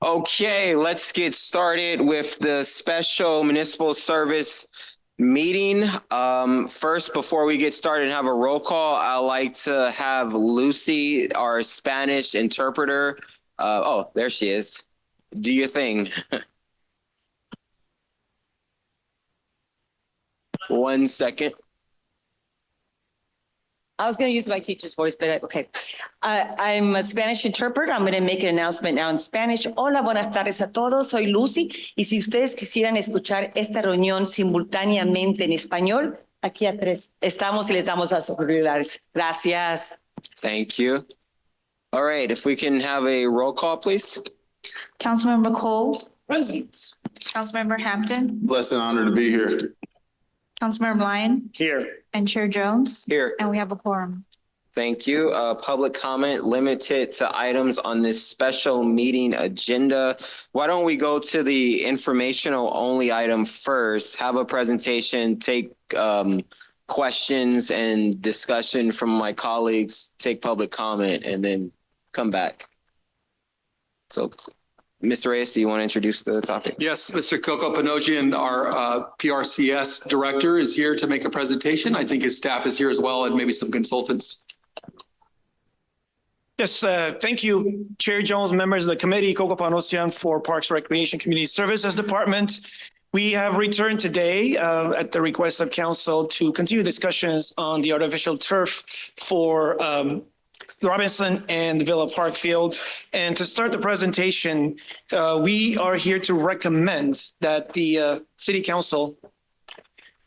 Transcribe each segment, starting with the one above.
Okay, let's get started with the special municipal service meeting. First, before we get started and have a roll call, I'd like to have Lucy, our Spanish interpreter. Oh, there she is. Do your thing. 1 second. I was going to use my teacher's voice, but okay. I'm a Spanish interpreter. I'm going to make an announcement now in Spanish. Hola, buenas tardes a todos. Soy Lucy. Y si ustedes quisieran escuchar esta reunión simultáneamente en español, aquí atrás estamos y les damos las autoridades. Gracias. Thank you. All right, if we can have a roll call, please. Councilmember Cole, Present. Councilmember Hampton, Blessed and honored to be here. Councilmember Lyon, Here. and Chair Jones. Here. And we have a quorum. Thank you. Public comment limited to items on this special meeting agenda. Why don't we go to the informational only item first, have a presentation, take questions and discussion from my colleagues, take public comment, and then come back. So, Mr. Reyes, do you want to introduce the topic? Yes, Mr. Coco Panosian, our PRCS director, is here to make a presentation. I think his staff is here as well, and maybe some consultants. Yes, thank you, Chair Jones, members of the committee, Coco Panosian for Parks, Recreation, Community Services Department. We have returned today at the request of council to continue discussions on the artificial turf for Robinson and Villa Park Field. And to start the presentation, we are here to recommend that the City Council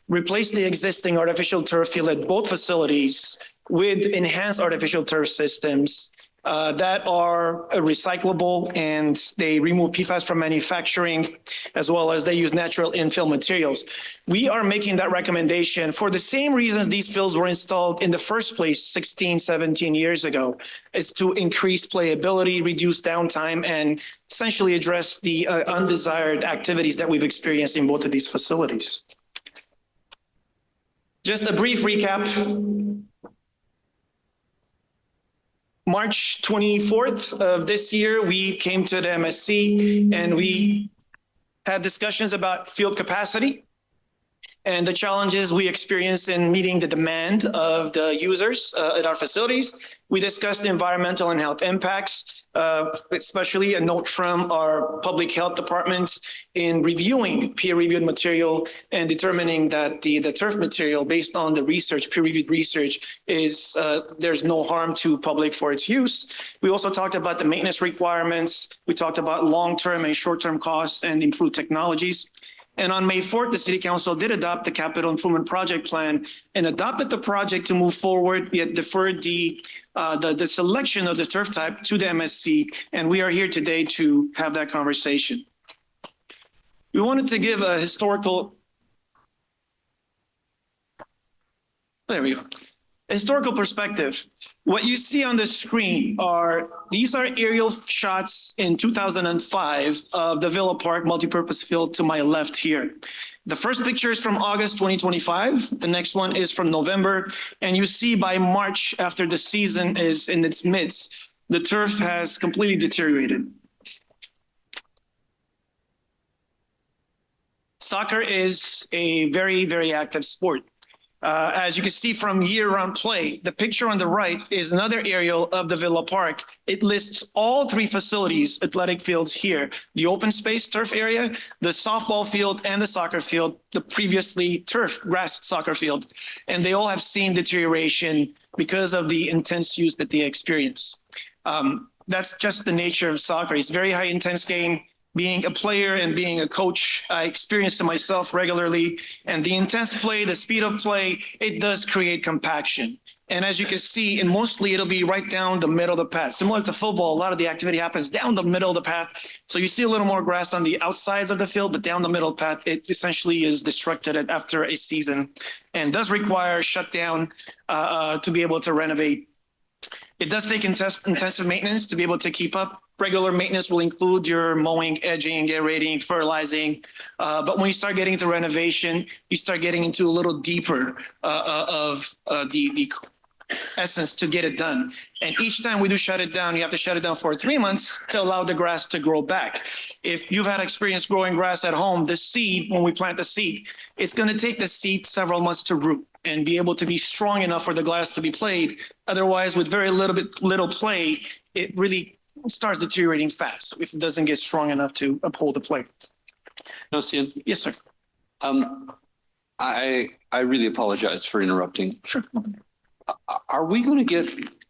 replace the existing artificial turf field at both facilities with enhanced artificial turf systems that are recyclable, and they remove PFAS from manufacturing, as well as they use natural infill materials. We are making that recommendation for the same reasons these fields were installed in the first place 16, 17 years ago. It's to increase playability, reduce downtime, and essentially address the undesired activities that we've experienced in both of these facilities. Just a brief recap. March 24th of this year, we came to the MSC and we had discussions about field capacity and the challenges we experienced in meeting the demand of the users at our facilities. We discussed the environmental and health impacts, especially a note from our public health department in reviewing peer-reviewed material and determining that the turf material, based on the research, peer-reviewed research, is there's no harm to public for its use. We also talked about the maintenance requirements. We talked about long-term and short-term costs and improved technologies. And on May 4th, the City Council did adopt the Capital Improvement Project Plan and adopted the project to move forward, yet deferred the selection of the turf type to the MSC. And we are here today to have that conversation. We wanted to give a historical, historical perspective. What you see on the screen these are aerial shots in 2005 of the Villa Park multipurpose field to my left here. The first picture is from August 2025. The next one is from November. And you see by March, after the season is in its midst, the turf has completely deteriorated. Soccer is a very, very active sport. As you can see from year-round play, the picture on the right is another aerial of the Villa Park. It lists all three facilities, athletic fields here, the open space turf area, the softball field, and the soccer field, the previously turf grass soccer field. And they all have seen deterioration because of the intense use that they experience. That's just the nature of soccer. It's a very high intense game. Being a player and being a coach, I experience it myself regularly. And the intense play, the speed of play, it does create compaction. And as you can see, and mostly it'll be right down the middle of the path. Similar to football, a lot of the activity happens down the middle of the path. So you see a little more grass on the outsides of the field, but down the middle of the path, it essentially is destructed after a season and does require shutdown to be able to renovate. It does take intensive maintenance to be able to keep up. Regular maintenance will include your mowing, edging, aerating, fertilizing. But when you start getting into renovation, you start getting into a little deeper of the essence to get it done. And each time we do shut it down, you have to shut it down for 3 months to allow the grass to grow back. If you've had experience growing grass at home, the seed, when we plant the seed, it's going to take the seed several months to root and be able to be strong enough for the grass to be played. Otherwise, with very little play, it really starts deteriorating fast if it doesn't get strong enough to uphold the play. Nosian, Yes, sir. I really apologize for interrupting. Sure. Are we going to get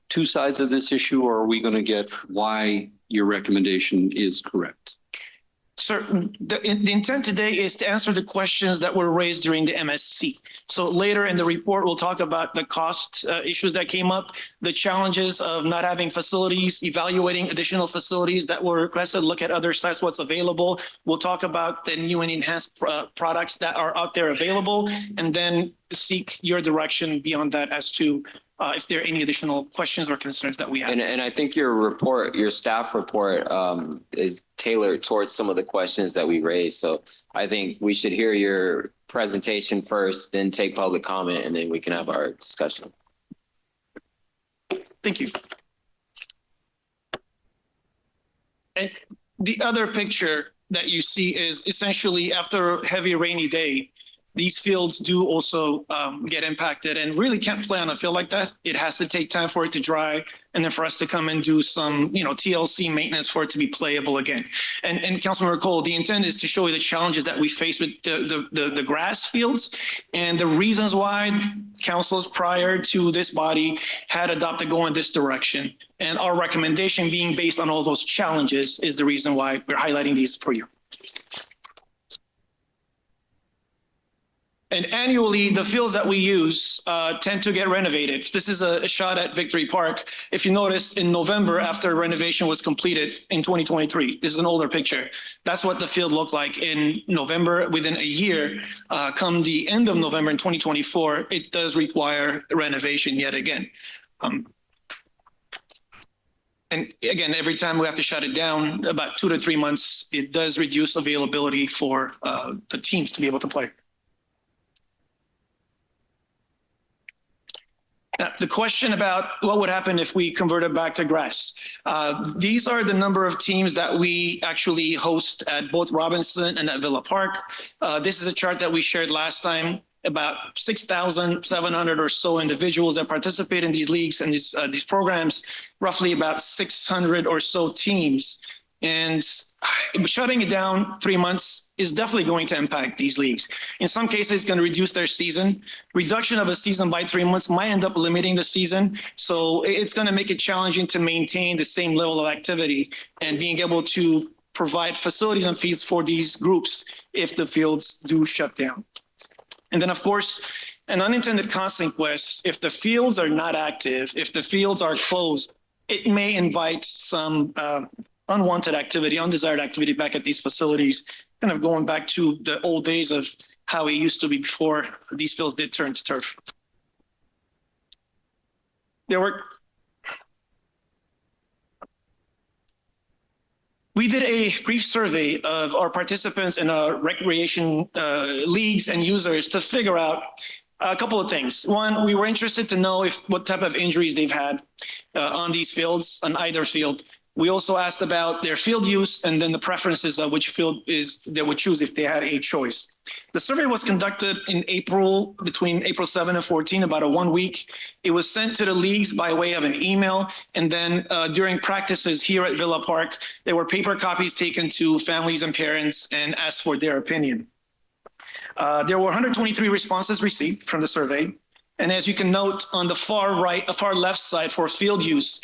two sides of this issue, or are we going to get why your recommendation is correct? Sir, the intent today is to answer the questions that were raised during the MSC. So later in the report, we'll talk about the cost issues that came up, the challenges of not having facilities, evaluating additional facilities that were requested, look at other sites, what's available. We'll talk about the new and enhanced products that are out there available, and then seek your direction beyond that as to if there are any additional questions or concerns that we have. And I think your report, your staff report, is tailored towards some of the questions that we raised. So I think we should hear your presentation first, then take public comment, and then we can have our discussion. Thank you. And the other picture that you see is essentially after a heavy rainy day, these fields do also get impacted and really can't play on a field like that. It has to take time for it to dry and then for us to come and do some, TLC maintenance for it to be playable again. And Councilmember Cole, the intent is to show you the challenges that we face with the grass fields and the reasons why councils prior to this body had adopted going this direction. And our recommendation being based on all those challenges is the reason why we're highlighting these for you. And annually, the fields that we use tend to get renovated. This is a shot at Victory Park. If you notice, in November, after renovation was completed in 2023, this is an older picture. That's what the field looked like in November. Within a year, come the end of November in 2024, it does require renovation yet again. And again, every time we have to shut it down, about 2 to 3 months, it does reduce availability for the teams to be able to play. Now, the question about what would happen if we converted back to grass. These are the number of teams that we actually host at both Robinson and at Villa Park. This is a chart that we shared last time, about 6,700 or so individuals that participate in these leagues and these programs, roughly about 600 or so teams. And shutting it down 3 months is definitely going to impact these leagues. In some cases, it's going to reduce their season. Reduction of a season by 3 months might end up limiting the season. So it's going to make it challenging to maintain the same level of activity and being able to provide facilities and fields for these groups if the fields do shut down. And then, of course, an unintended consequence, if the fields are not active, if the fields are closed, it may invite some unwanted activity, undesired activity back at these facilities, kind of going back to the old days of how it used to be before these fields did turn to turf. We did a brief survey of our participants in our recreation leagues and users to figure out a couple of things. One, we were interested to know what type of injuries they've had on these fields, on either field. We also asked about their field use and then the preferences of which field they would choose if they had a choice. The survey was conducted in April, between April 7 and 14, about a 1 week. It was sent to the leagues by way of an email. And then during practices here at Villa Park, there were paper copies taken to families and parents and asked for their opinion. There were 123 responses received from the survey. And as you can note on the far left side for field use,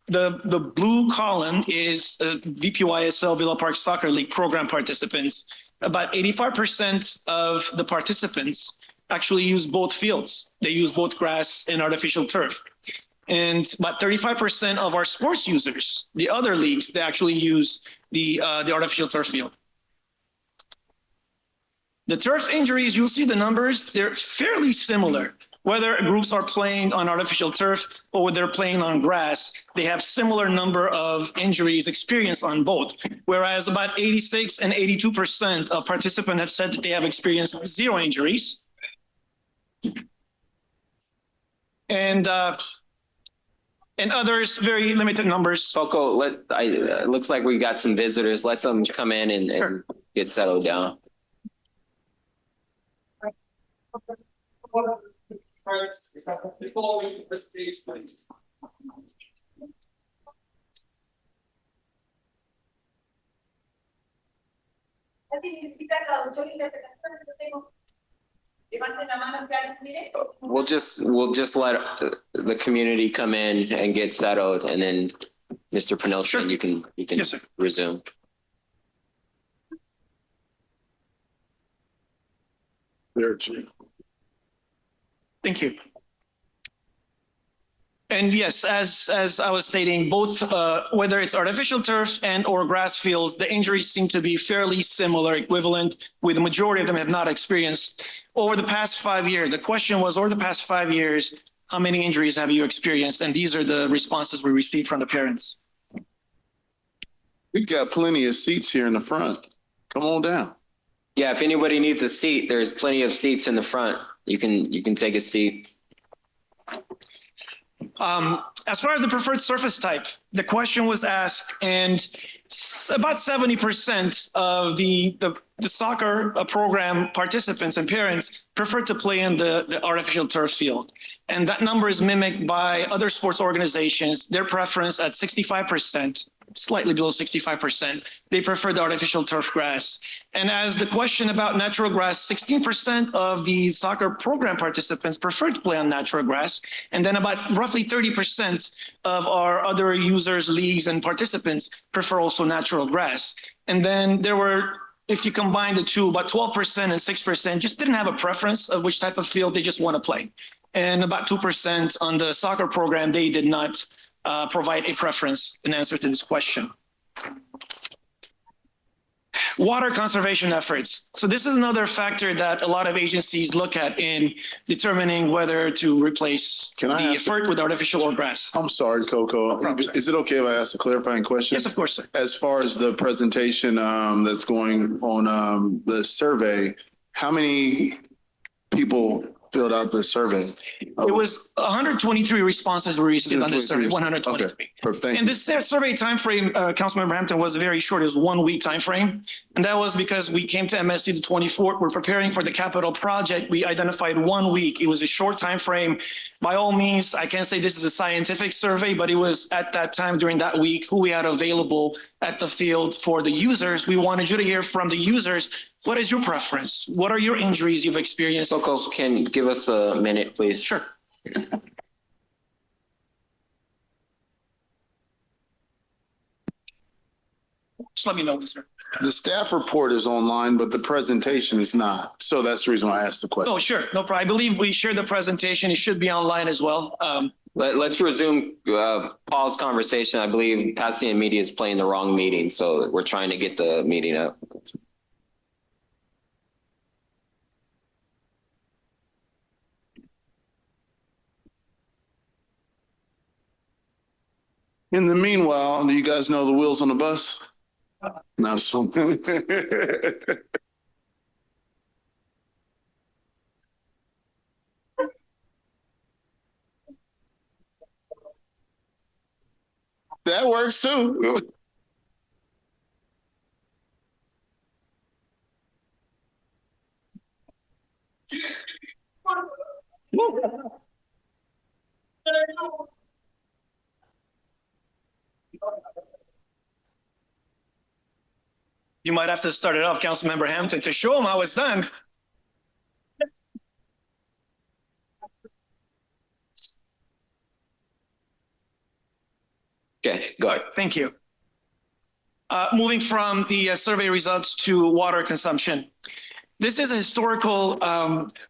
the blue column is VPYSL Villa Park Soccer League program participants. About 85% of the participants actually use both fields. They use both grass and artificial turf. And about 35% of our sports users, the other leagues, they actually use the artificial turf field. The turf injuries, you'll see the numbers, they're fairly similar. Whether groups are playing on artificial turf or whether they're playing on grass, they have similar number of injuries experienced on both. Whereas about 86 and 82% of participants have said that they have experienced 0 injuries. and others, very limited numbers. Coco, it looks like we got some visitors. Let them come in and Sure. get settled down. We'll just let the community come in and get settled, and then Mr. Pinelli, Sure. you can Yes, sir. resume. There, Chief. Thank you. And yes, as I was stating, both whether it's artificial turf and or grass fields, the injuries seem to be fairly similar, equivalent, with the majority of them have not experienced over the past 5 years. The question was, over the past 5 years, how many injuries have you experienced? And these are the responses we received from the parents. We've got plenty of seats here in the front. Come on down. Yeah, if anybody needs a seat, there's plenty of seats in the front. You can take a seat. As far as the preferred surface type, the question was asked, and about 70% of the soccer program participants and parents prefer to play in the artificial turf field. And that number is mimicked by other sports organizations. Their preference at 65%, slightly below 65%, they prefer the artificial turf grass. And as the question about natural grass, 16% of the soccer program participants prefer to play on natural grass. And then about roughly 30% of our other users, leagues, and participants prefer also natural grass. And then there were, if you combine the two, about 12% and 6% just didn't have a preference of which type of field they just want to play. And about 2% on the soccer program, they did not provide a preference in answer to this question. Water conservation efforts. So this is another factor that a lot of agencies look at in determining whether to replace Can I the ask- effort with artificial or grass. I'm sorry, Coco. problem, sir. Is it okay if I ask a clarifying question? Yes, of course, sir. As far as the presentation that's going on the survey, how many people filled out the survey? It was 123 responses we received on this survey, 123. Okay, perfect. Thank And you. this survey timeframe, Councilmember Hampton, was very short. It was 1 week timeframe. And that was because we came to MSC the 24th. We're preparing for the capital project. We identified 1 week. It was a short timeframe. By all means, I can't say this is a scientific survey, but it was at that time during that week who we had available at the field for the users. We wanted you to hear from the users. What is your preference? What are your injuries you've experienced? Coco, can give us a minute, please? Sure. Just let me know, sir. The staff report is online, but the presentation is not. So that's the reason why I asked the question. Oh, sure. No problem. I believe we shared the presentation. It should be online as well. Let's resume Paul's conversation. I believe Pasadena Media is playing the wrong meeting, so we're trying to get the meeting up. In the meanwhile, do you guys know the wheels on the bus? Not so. That works too. You might have to start it off, Councilmember Hampton, to show them how it's done. Okay, go ahead. Thank you. Moving from the survey results to water consumption. This is a historical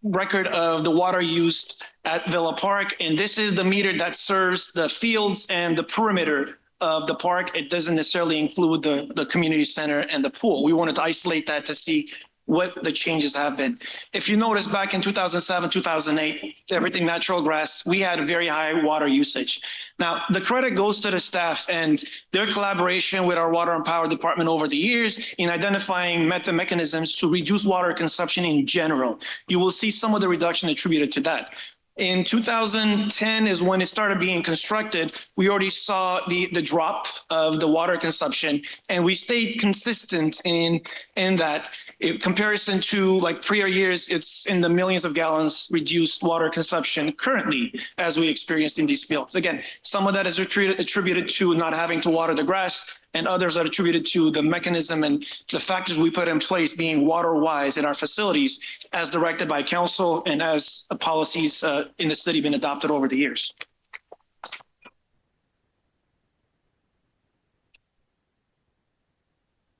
record of the water used at Villa Park, and this is the meter that serves the fields and the perimeter of the park. It doesn't necessarily include the community center and the pool. We wanted to isolate that to see what the changes have been. If you notice back in 2007, 2008, everything natural grass, we had a very high water usage. Now, the credit goes to the staff and their collaboration with our water and power department over the years in identifying mechanisms to reduce water consumption in general. You will see some of the reduction attributed to that. In 2010 is when it started being constructed. We already saw the drop of the water consumption, and we stayed consistent in that. In comparison to like prior years, it's in the millions of gallons reduced water consumption currently as we experienced in these fields. Again, some of that is attributed to not having to water the grass, and others are attributed to the mechanism and the factors we put in place being water-wise in our facilities as directed by council and as policies in the city been adopted over the years.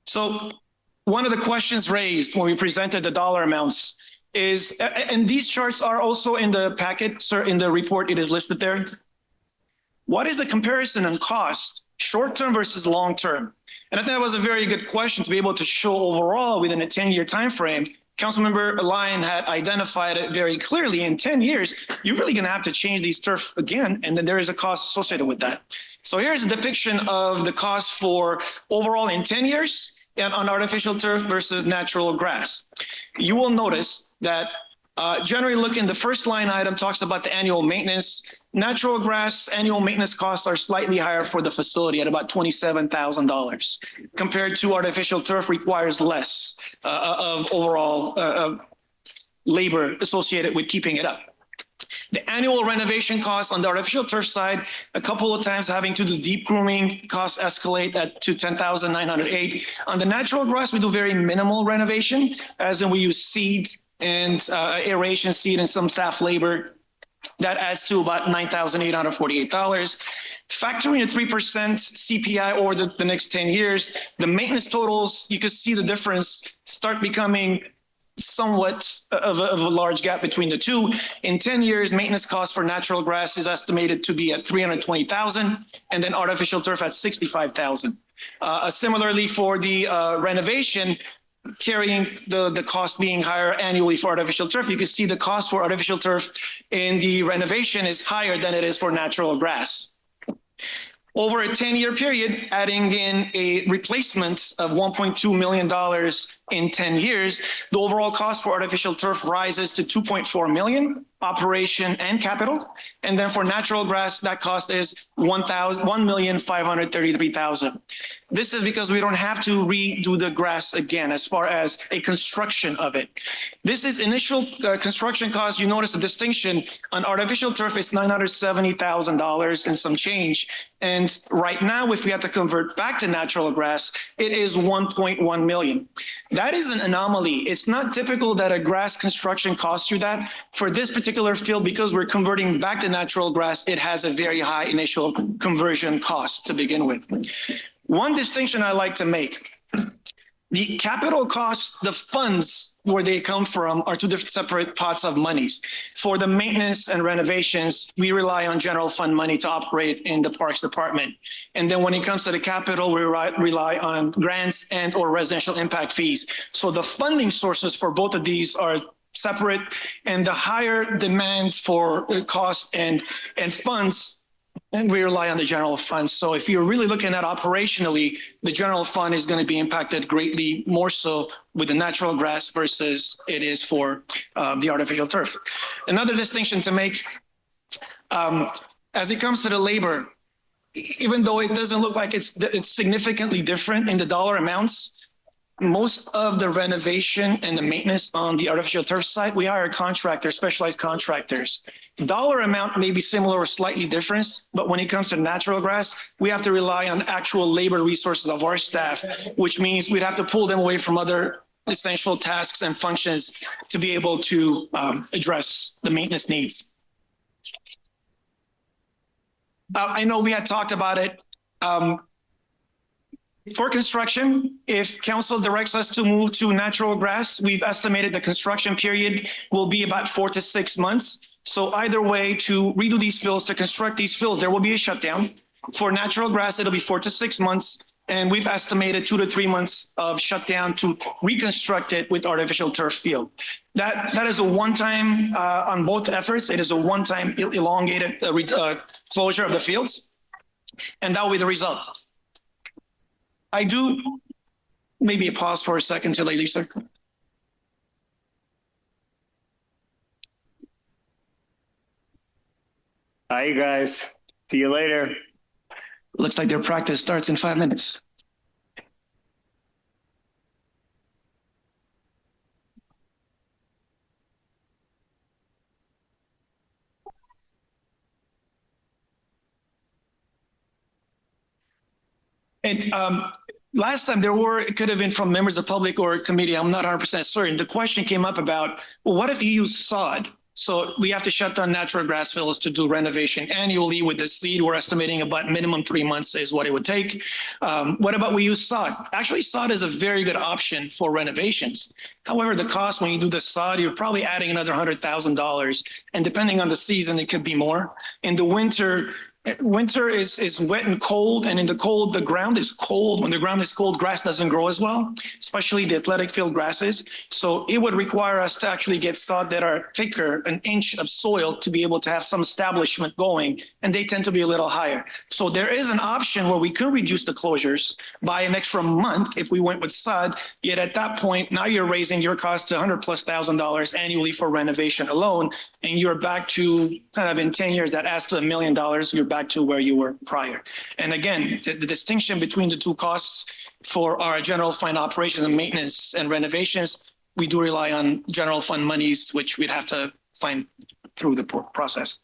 So one of the questions raised when we presented the dollar amounts is, and these charts are also in the packet, sir, in the report, it is listed there. What is the comparison on cost, short-term versus long-term? And I think that was a very good question to be able to show overall within a 10-year timeframe. Councilmember Lyon had identified it very clearly. In 10 years, you're really going to have to change these turf again, and then there is a cost associated with that. So here's a depiction of the cost for overall in 10 years and on artificial turf versus natural grass. You will notice that generally looking, the first line item talks about the annual maintenance. Natural grass annual maintenance costs are slightly higher for the facility at about $27,000 compared to artificial turf requires less of overall labor associated with keeping it up. The annual renovation costs on the artificial turf side, a couple of times having to do deep grooming costs escalate to $10,908. On the natural grass, we do very minimal renovation, as in we use seed and aeration seed and some staff labor. That adds to about $9,848. Factoring a 3% CPI over the next 10 years, the maintenance totals, you can see the difference start becoming somewhat of a large gap between the two. In 10 years, maintenance costs for natural grass is estimated to be at $320,000, and then artificial turf at $65,000. Similarly, for the renovation, carrying the cost being higher annually for artificial turf, you can see the cost for artificial turf in the renovation is higher than it is for natural grass. Over a 10-year period, adding in a replacement of $1.2 million in 10 years, the overall cost for artificial turf rises to $2.4 million, operation and capital. And then for natural grass, that cost is $1,533,000. This is because we don't have to redo the grass again as far as a construction of it. This is initial construction cost. You notice a distinction on artificial turf is $970,000 and some change. And right now, if we have to convert back to natural grass, it is $1.1 million. That is an anomaly. It's not typical that a grass construction costs you that. For this particular field, because we're converting back to natural grass, it has a very high initial conversion cost to begin with. One distinction I like to make, the capital costs, the funds where they come from are two different separate pots of monies. For the maintenance and renovations, we rely on general fund money to operate in the Parks Department. And then when it comes to the capital, we rely on grants and or residential impact fees. So the funding sources for both of these are separate, and the higher demand for costs and funds, and we rely on the general fund. So if you're really looking at operationally, the general fund is going to be impacted greatly more so with the natural grass versus it is for the artificial turf. Another distinction to make, as it comes to the labor, even though it doesn't look like it's significantly different in the dollar amounts, most of the renovation and the maintenance on the artificial turf side, we hire contractors, specialized contractors. Dollar amount may be similar or slightly different, but when it comes to natural grass, we have to rely on actual labor resources of our staff, which means we'd have to pull them away from other essential tasks and functions to be able to address the maintenance needs. I know we had talked about it. For construction, if council directs us to move to natural grass, we've estimated the construction period will be about 4 to 6 months. So either way, to redo these fields, to construct these fields, there will be a shutdown. For natural grass, it'll be 4 to 6 months. And we've estimated 2 to 3 months of shutdown to reconstruct it with artificial turf field. That is a one-time on both efforts. It is a one-time elongated closure of the fields. And that will be the result. I do, maybe a pause for a second till I leave, sir. Hi, you guys. See you later. Looks like their practice starts in 5 minutes. And last time it could have been from members of public or committee. I'm not 100% certain. The question came up about, well, what if you use sod? So we have to shut down natural grass fields to do renovation annually with the seed. We're estimating about minimum 3 months is what it would take. What about we use sod? Actually, sod is a very good option for renovations. However, the cost when you do the sod, you're probably adding another $100,000. And depending on the season, it could be more. In the winter is wet and cold, and in the cold, the ground is cold. When the ground is cold, grass doesn't grow as well, especially the athletic field grasses. So it would require us to actually get sod that are thicker, an inch of soil to be able to have some establishment going, and they tend to be a little higher. So there is an option where we could reduce the closures by an extra month if we went with sod, yet at that point, now you're raising your cost to $100,000+ annually for renovation alone, and you're back to kind of in 10 years, that adds to $1 million. You're back to where you were prior. And again, the distinction between the two costs for our general fund operations and maintenance and renovations, we do rely on general fund monies, which we'd have to find through the process.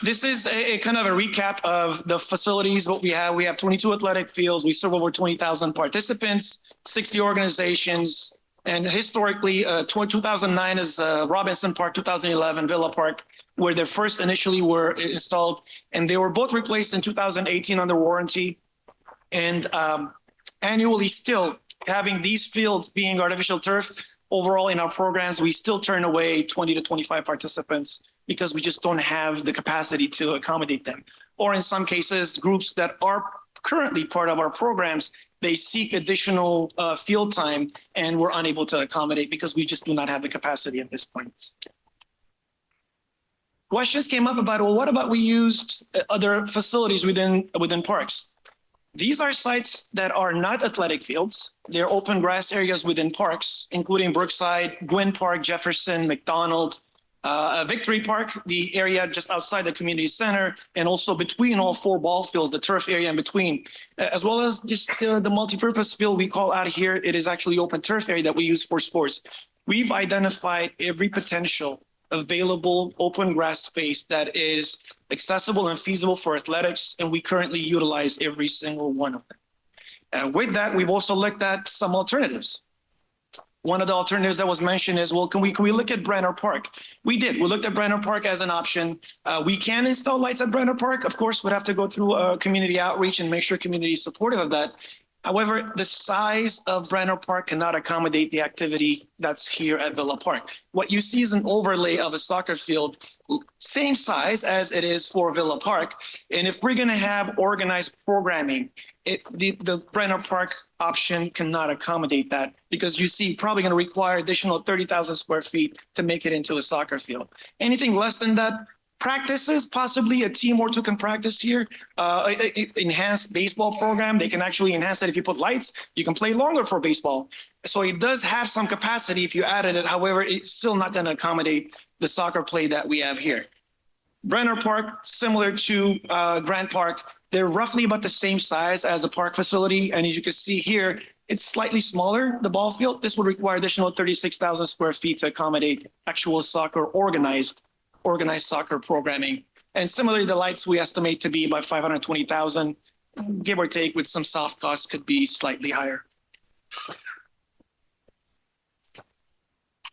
This is a kind of a recap of the facilities, what we have. We have 22 athletic fields. We serve over 20,000 participants, 60 organizations. And historically, 2009 is Robinson Park, 2011 Villa Park, where they first initially were installed. And they were both replaced in 2018 under warranty. And annually still having these fields being artificial turf, overall in our programs, we still turn away 20 to 25 participants because we just don't have the capacity to accommodate them. Or in some cases, groups that are currently part of our programs, they seek additional field time and we're unable to accommodate because we just do not have the capacity at this point. Questions came up about, well, what about we used other facilities within parks? These are sites that are not athletic fields. They're open grass areas within parks, including Brookside, Gwynn Park, Jefferson, McDonald, Victory Park, the area just outside the community center, and also between all four ball fields, the turf area in between, as well as just the multipurpose field we call out here. It is actually open turf area that we use for sports. We've identified every potential available open grass space that is accessible and feasible for athletics, and we currently utilize every single one of them. And with that, we've also looked at some alternatives. One of the alternatives that was mentioned is, well, can we look at Brenner Park? We did. We looked at Brenner Park as an option. We can install lights at Brenner Park. Of course, we'd have to go through community outreach and make sure community is supportive of that. However, the size of Brenner Park cannot accommodate the activity that's here at Villa Park. What you see is an overlay of a soccer field, same size as it is for Villa Park. And if we're going to have organized programming, the Brenner Park option cannot accommodate that because you see probably going to require additional 30,000 square feet to make it into a soccer field. Anything less than that, practices, possibly a team or two can practice here. Enhanced baseball program, they can actually enhance it if you put lights. You can play longer for baseball. So it does have some capacity if you added it. However, it's still not going to accommodate the soccer play that we have here. Brenner Park, similar to Grant Park, they're roughly about the same size as a park facility. And as you can see here, it's slightly smaller, the ball field. This would require additional 36,000 square feet to accommodate actual soccer organized soccer programming. And similarly, the lights we estimate to be about 520,000, give or take, with some soft costs could be slightly higher.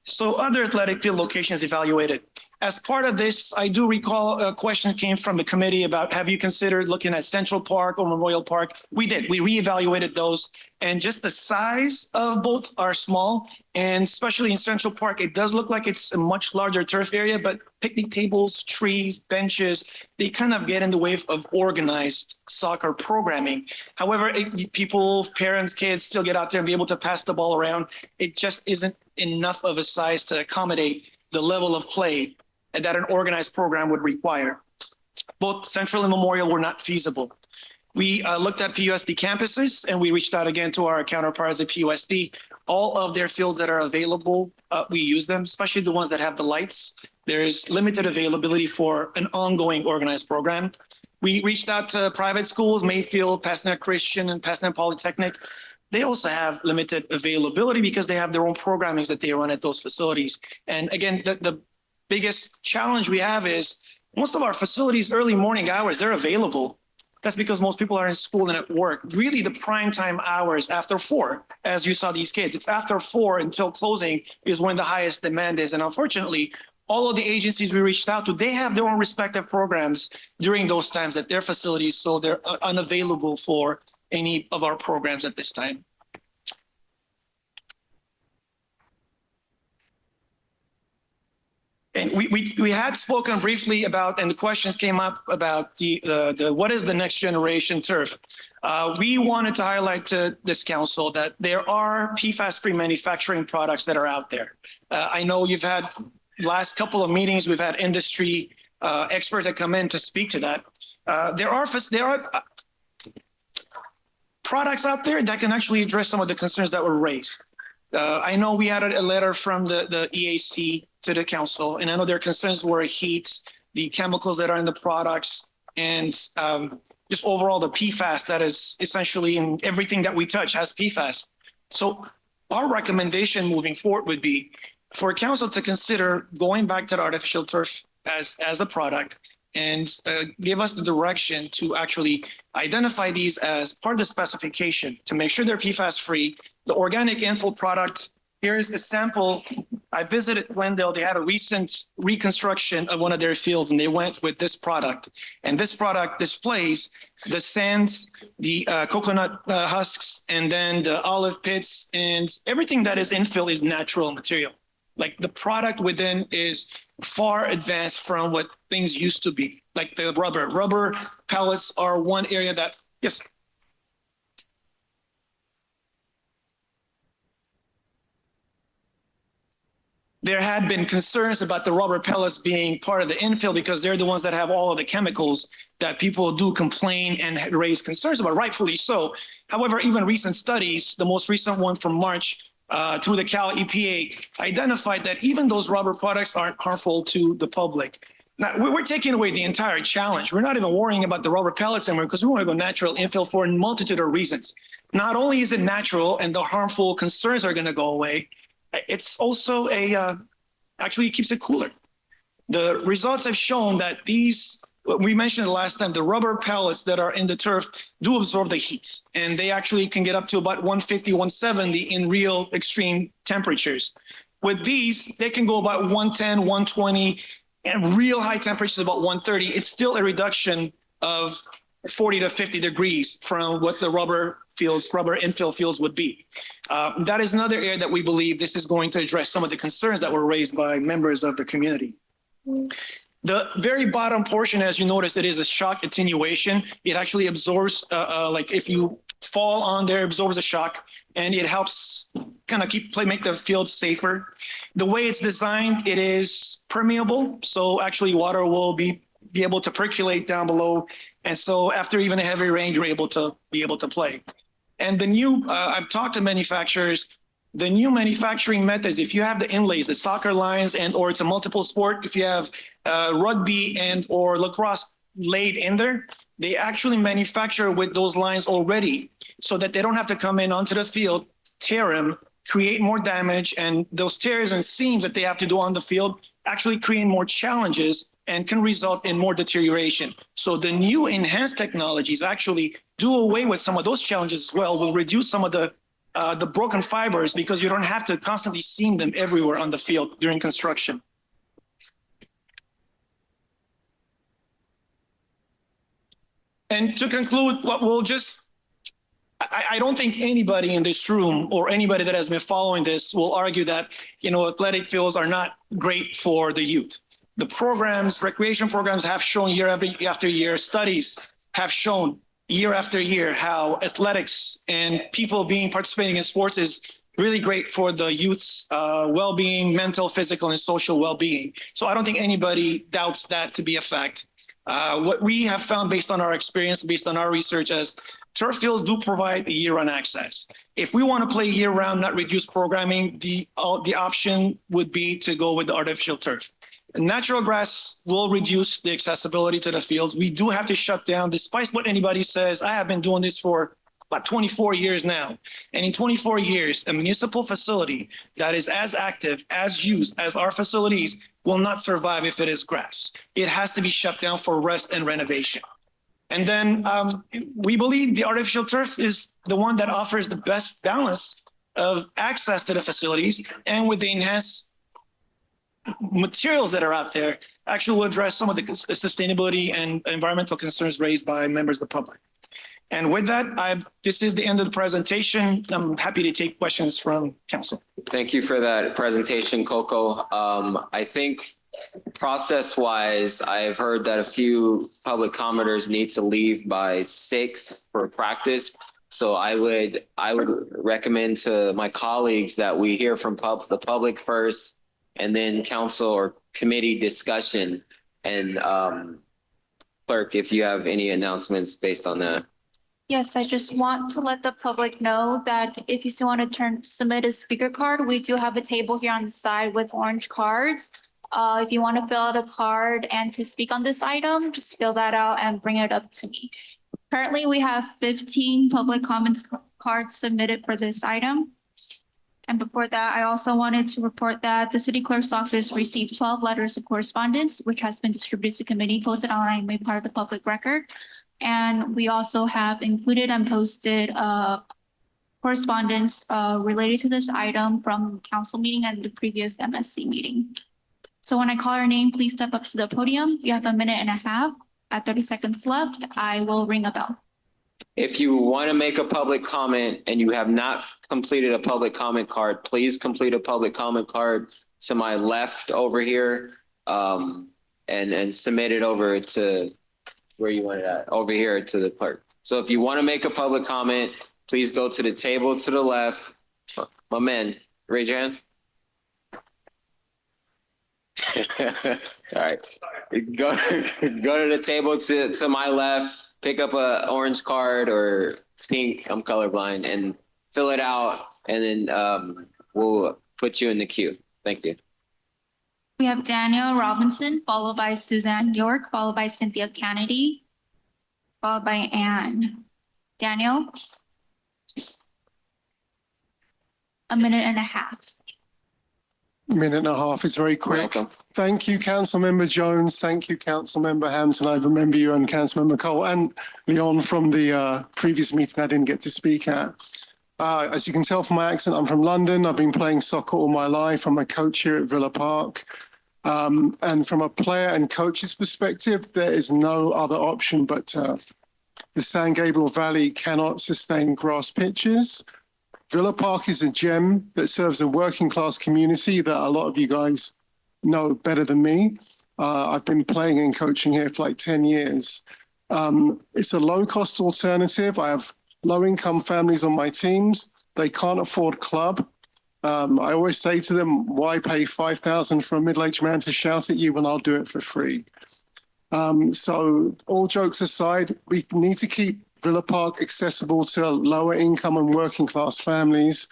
So other athletic field locations evaluated. As part of this, I do recall a question came from the committee about, have you considered looking at Central Park or Memorial Park? We did. We reevaluated those, and just the size of both are small. And especially in Central Park, it does look like it's a much larger turf area, but picnic tables, trees, benches, they kind of get in the way of organized soccer programming. However, people, parents, kids still get out there and be able to pass the ball around. It just isn't enough of a size to accommodate the level of play that an organized program would require. Both Central and Memorial were not feasible. We looked at PUSD campuses and we reached out again to our counterparts at PUSD. All of their fields that are available, we use them, especially the ones that have the lights. There's limited availability for an ongoing organized program. We reached out to private schools, Mayfield, Pasadena Christian, and Pasadena Polytechnic. They also have limited availability because they have their own programmings that they run at those facilities. And again, the biggest challenge we have is most of our facilities, early morning hours, they're available. That's because most people are in school and at work. Really, the prime time hours after 4, as you saw these kids, it's after 4 until closing is when the highest demand is. And unfortunately, all of the agencies we reached out to, they have their own respective programs during those times at their facilities, so they're unavailable for any of our programs at this time. And we had spoken briefly about, and the questions came up about the what is the next generation turf. We wanted to highlight to this council that there are PFAS-free manufacturing products that are out there. I know you've had last couple of meetings, we've had industry experts that come in to speak to that. There are products out there that can actually address some of the concerns that were raised. I know we had a letter from the EAC to the council, and I know their concerns were heat, the chemicals that are in the products, and just overall the PFAS that is essentially in everything that we touch has PFAS. So our recommendation moving forward would be for council to consider going back to the artificial turf as a product and give us the direction to actually identify these as part of the specification to make sure they're PFAS free. The organic infill product, here's a sample. I visited Glendale. They had a recent reconstruction of one of their fields and they went with this product. And this product displays the sands, the coconut husks, and then the olive pits, and everything that is infill is natural material. Like the product within is far advanced from what things used to be. Like the rubber pellets are one area that, yes. There had been concerns about the rubber pellets being part of the infill because they're the ones that have all of the chemicals that people do complain and raise concerns about, rightfully so. However, even recent studies, the most recent one from March, through the Cal EPA, identified that even those rubber products aren't harmful to the public. Now, we're taking away the entire challenge. We're not even worrying about the rubber pellets anymore because we want to go natural infill for a multitude of reasons. Not only is it natural and the harmful concerns are going to go away, it's also actually it keeps it cooler. The results have shown that these, we mentioned last time, the rubber pellets that are in the turf do absorb the heat, and they actually can get up to about 150, 170 in real extreme temperatures. With these, they can go about 110, 120, and real high temperatures about 130. It's still a reduction of 40 to 50 degrees from what the rubber infill fields would be. That is another area that we believe this is going to address some of the concerns that were raised by members of the community. The very bottom portion, as you notice, it is a shock attenuation. It actually absorbs, like if you fall on there, absorbs the shock, and it helps kind of make the field safer. The way it's designed, it is permeable, so actually water will be able to percolate down below, and so after even a heavy rain, you're able to play. And the new, I've talked to manufacturers. The new manufacturing methods, if you have the inlays, the soccer lines, and or it's a multiple sport, if you have rugby and or lacrosse laid in there, they actually manufacture with those lines already so that they don't have to come in onto the field, tear them, create more damage, and those tears and seams that they have to do on the field actually create more challenges and can result in more deterioration. So the new enhanced technologies actually do away with some of those challenges as well, will reduce some of the broken fibers because you don't have to constantly seam them everywhere on the field during construction. And to conclude, I don't think anybody in this room or anybody that has been following this will argue that, athletic fields are not great for the youth. The programs, recreation programs have shown year after year, studies have shown year after year how athletics and people participating in sports is really great for the youth's well-being, mental, physical, and social well-being. So I don't think anybody doubts that to be a fact. What we have found based on our experience, based on our research, as turf fields do provide year-round access. If we want to play year-round, not reduce programming, the option would be to go with the artificial turf. Natural grass will reduce the accessibility to the fields. We do have to shut down, despite what anybody says. I have been doing this for about 24 years now. And in 24 years, a municipal facility that is as active, as used as our facilities will not survive if it is grass. It has to be shut down for rest and renovation. And then we believe the artificial turf is the one that offers the best balance of access to the facilities, and with the enhanced materials that are out there, actually will address some of the sustainability and environmental concerns raised by members of the public. And with that, this is the end of the presentation. I'm happy to take questions from council. Thank you for that presentation, Coco. I think process-wise, I've heard that a few public commenters need to leave by 6 for practice. So I would recommend to my colleagues that we hear from the public first, and then council or committee discussion. And clerk, if you have any announcements based on that. Yes, I just want to let the public know that if you still want to submit a speaker card, we do have a table here on the side with orange cards. If you want to fill out a card and to speak on this item, just fill that out and bring it up to me. Currently, we have 15 public comments cards submitted for this item. And before that, I also wanted to report that the city clerk's office received 12 letters of correspondence, which has been distributed to committee, posted online, made part of the public record. And we also have included and posted correspondence related to this item from council meeting and the previous MSC meeting. So when I call your name, please step up to the podium. You have 1.5 minutes. At 30 seconds left, I will ring a bell. If you want to make a public comment and you have not completed a public comment card, please complete a public comment card to my left over here, and submit it over to where you want it at, over here to the clerk. So if you want to make a public comment, please go to the table to the left. My man, raise your hand. All right. Go to the table to my left, pick up a orange card or pink, I'm colorblind, and fill it out, and then we'll put you in the queue. Thank you. We have Daniel Robinson, followed by Suzanne York, followed by Cynthia Kennedy, followed by Anne. Daniel? 1.5 minutes. 1.5 minutes is very quick. Welcome. Thank you, Councilmember Jones. Thank you, Councilmember Hampton. I remember you and Councilmember Cole and Leon from the previous meeting I didn't get to speak at. As you can tell from my accent, I'm from London. I've been playing soccer all my life. I'm a coach here at Villa Park. And from a player and coach's perspective, there is no other option but turf. The San Gabriel Valley cannot sustain grass pitches. Villa Park is a gem that serves a working class community that a lot of you guys know better than me. I've been playing and coaching here for like 10 years. It's a low cost alternative. I have low income families on my teams. They can't afford club. I always say to them, why pay $5,000 for a middle-aged man to shout at you when I'll do it for free? So all jokes aside, we need to keep Villa Park accessible to lower income and working class families.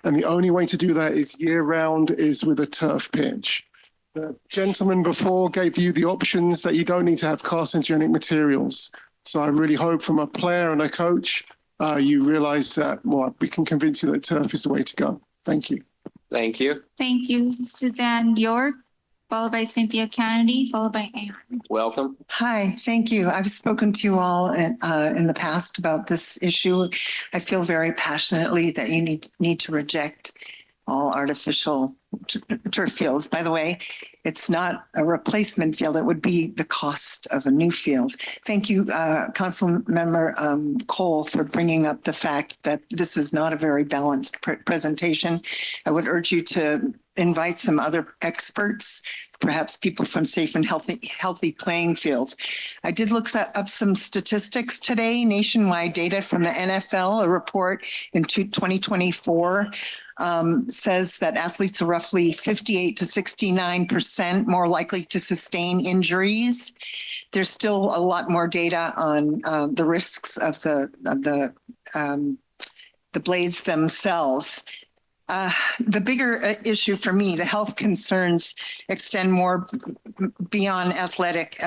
And the only way to do that is year round is with a turf pitch. The gentleman before gave you the options that you don't need to have carcinogenic materials. So I really hope from a player and a coach, you realize that we can convince you that turf is the way to go. Thank you. Thank you. Thank you, Suzanne York, followed by Cynthia Kennedy, followed by Anne. Welcome. Hi, thank you. I've spoken to you all in the past about this issue. I feel very passionately that you need to reject all artificial turf fields. By the way, it's not a replacement field. It would be the cost of a new field. Thank you, Councilmember Cole, for bringing up the fact that this is not a very balanced presentation. I would urge you to invite some other experts, perhaps people from safe and healthy playing fields. I did look up some statistics today, nationwide data from the NFL, a report in 2024. says that athletes are roughly 58 to 69% more likely to sustain injuries. There's still a lot more data on the risks of the blades themselves. The bigger issue for me, the health concerns extend more beyond athletic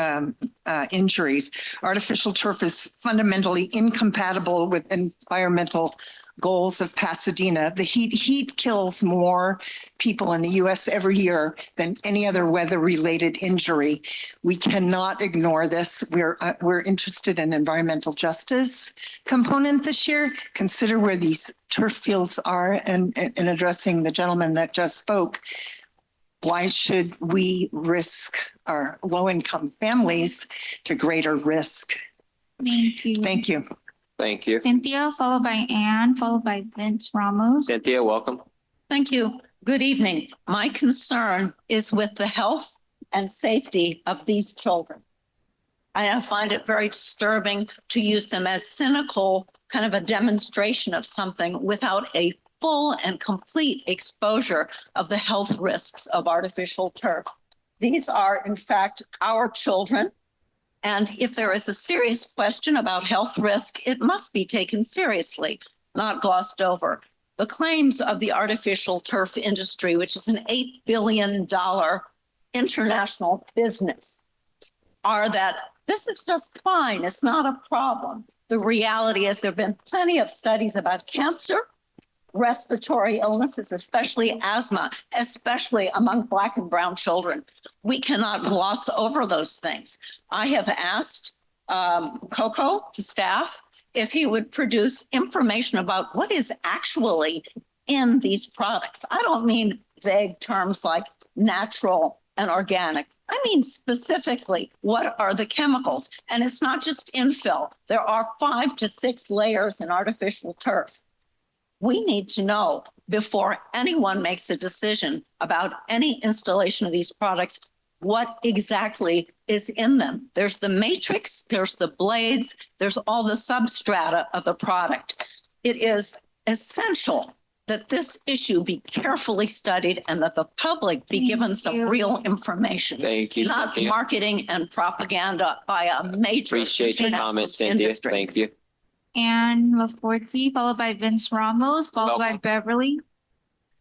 injuries. Artificial turf is fundamentally incompatible with environmental goals of Pasadena. The heat kills more people in the U.S. every year than any other weather-related injury. We cannot ignore this. We're interested in environmental justice component this year. Consider where these turf fields are, and in addressing the gentleman that just spoke. Why should we risk our low-income families to greater risk? Thank you. Thank you. Thank you. Cynthia, followed by Ann, followed by Vince Ramos. Cynthia, welcome. Thank you. Good evening. My concern is with the health and safety of these children. I find it very disturbing to use them as cynical, kind of a demonstration of something without a full and complete exposure of the health risks of artificial turf. These are, in fact, our children. And if there is a serious question about health risk, it must be taken seriously, not glossed over. The claims of the artificial turf industry, which is an $8 billion international business, are that this is just fine. It's not a problem. The reality is there have been plenty of studies about cancer, respiratory illnesses, especially asthma, especially among Black and brown children. We cannot gloss over those things. I have asked Coco, to staff, if he would produce information about what is actually in these products. I don't mean vague terms like natural and organic. I mean specifically, what are the chemicals? And it's not just infill. There are 5 to 6 layers in artificial turf. We need to know before anyone makes a decision about any installation of these products, what exactly is in them. There's the matrix, there's the blades, there's all the substrata of the product. It is essential that this issue be carefully studied and that the public be given some real information. Thank you, Not Cynthia. marketing and propaganda by a major. Appreciate your comments, Cynthia. industry. Thank you. Ann Laforte, followed by Vince Ramos, followed by Welcome. Beverly.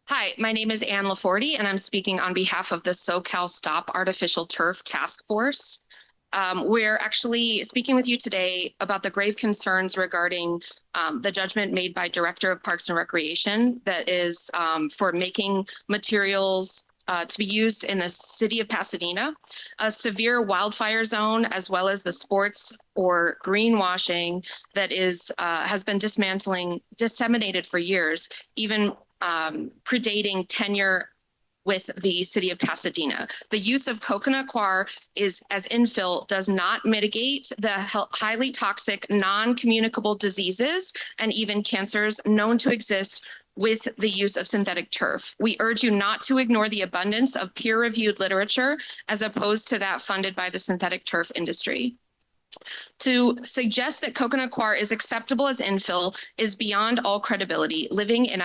Hi, my name is Ann Laforte, and I'm speaking on behalf of the SoCal Stop Artificial Turf Task Force. We're actually speaking with you today about the grave concerns regarding the judgment made by Director of Parks and Recreation that is for making materials to be used in the city of Pasadena, a severe wildfire zone, as well as the sports or greenwashing that is has been disseminated for years, even predating tenure with the city of Pasadena. The use of coconut coir is as infill does not mitigate the highly toxic, non-communicable diseases and even cancers known to exist with the use of synthetic turf. We urge you not to ignore the abundance of peer-reviewed literature as opposed to that funded by the synthetic turf industry. To suggest that coconut coir is acceptable as infill is beyond all credibility. Living in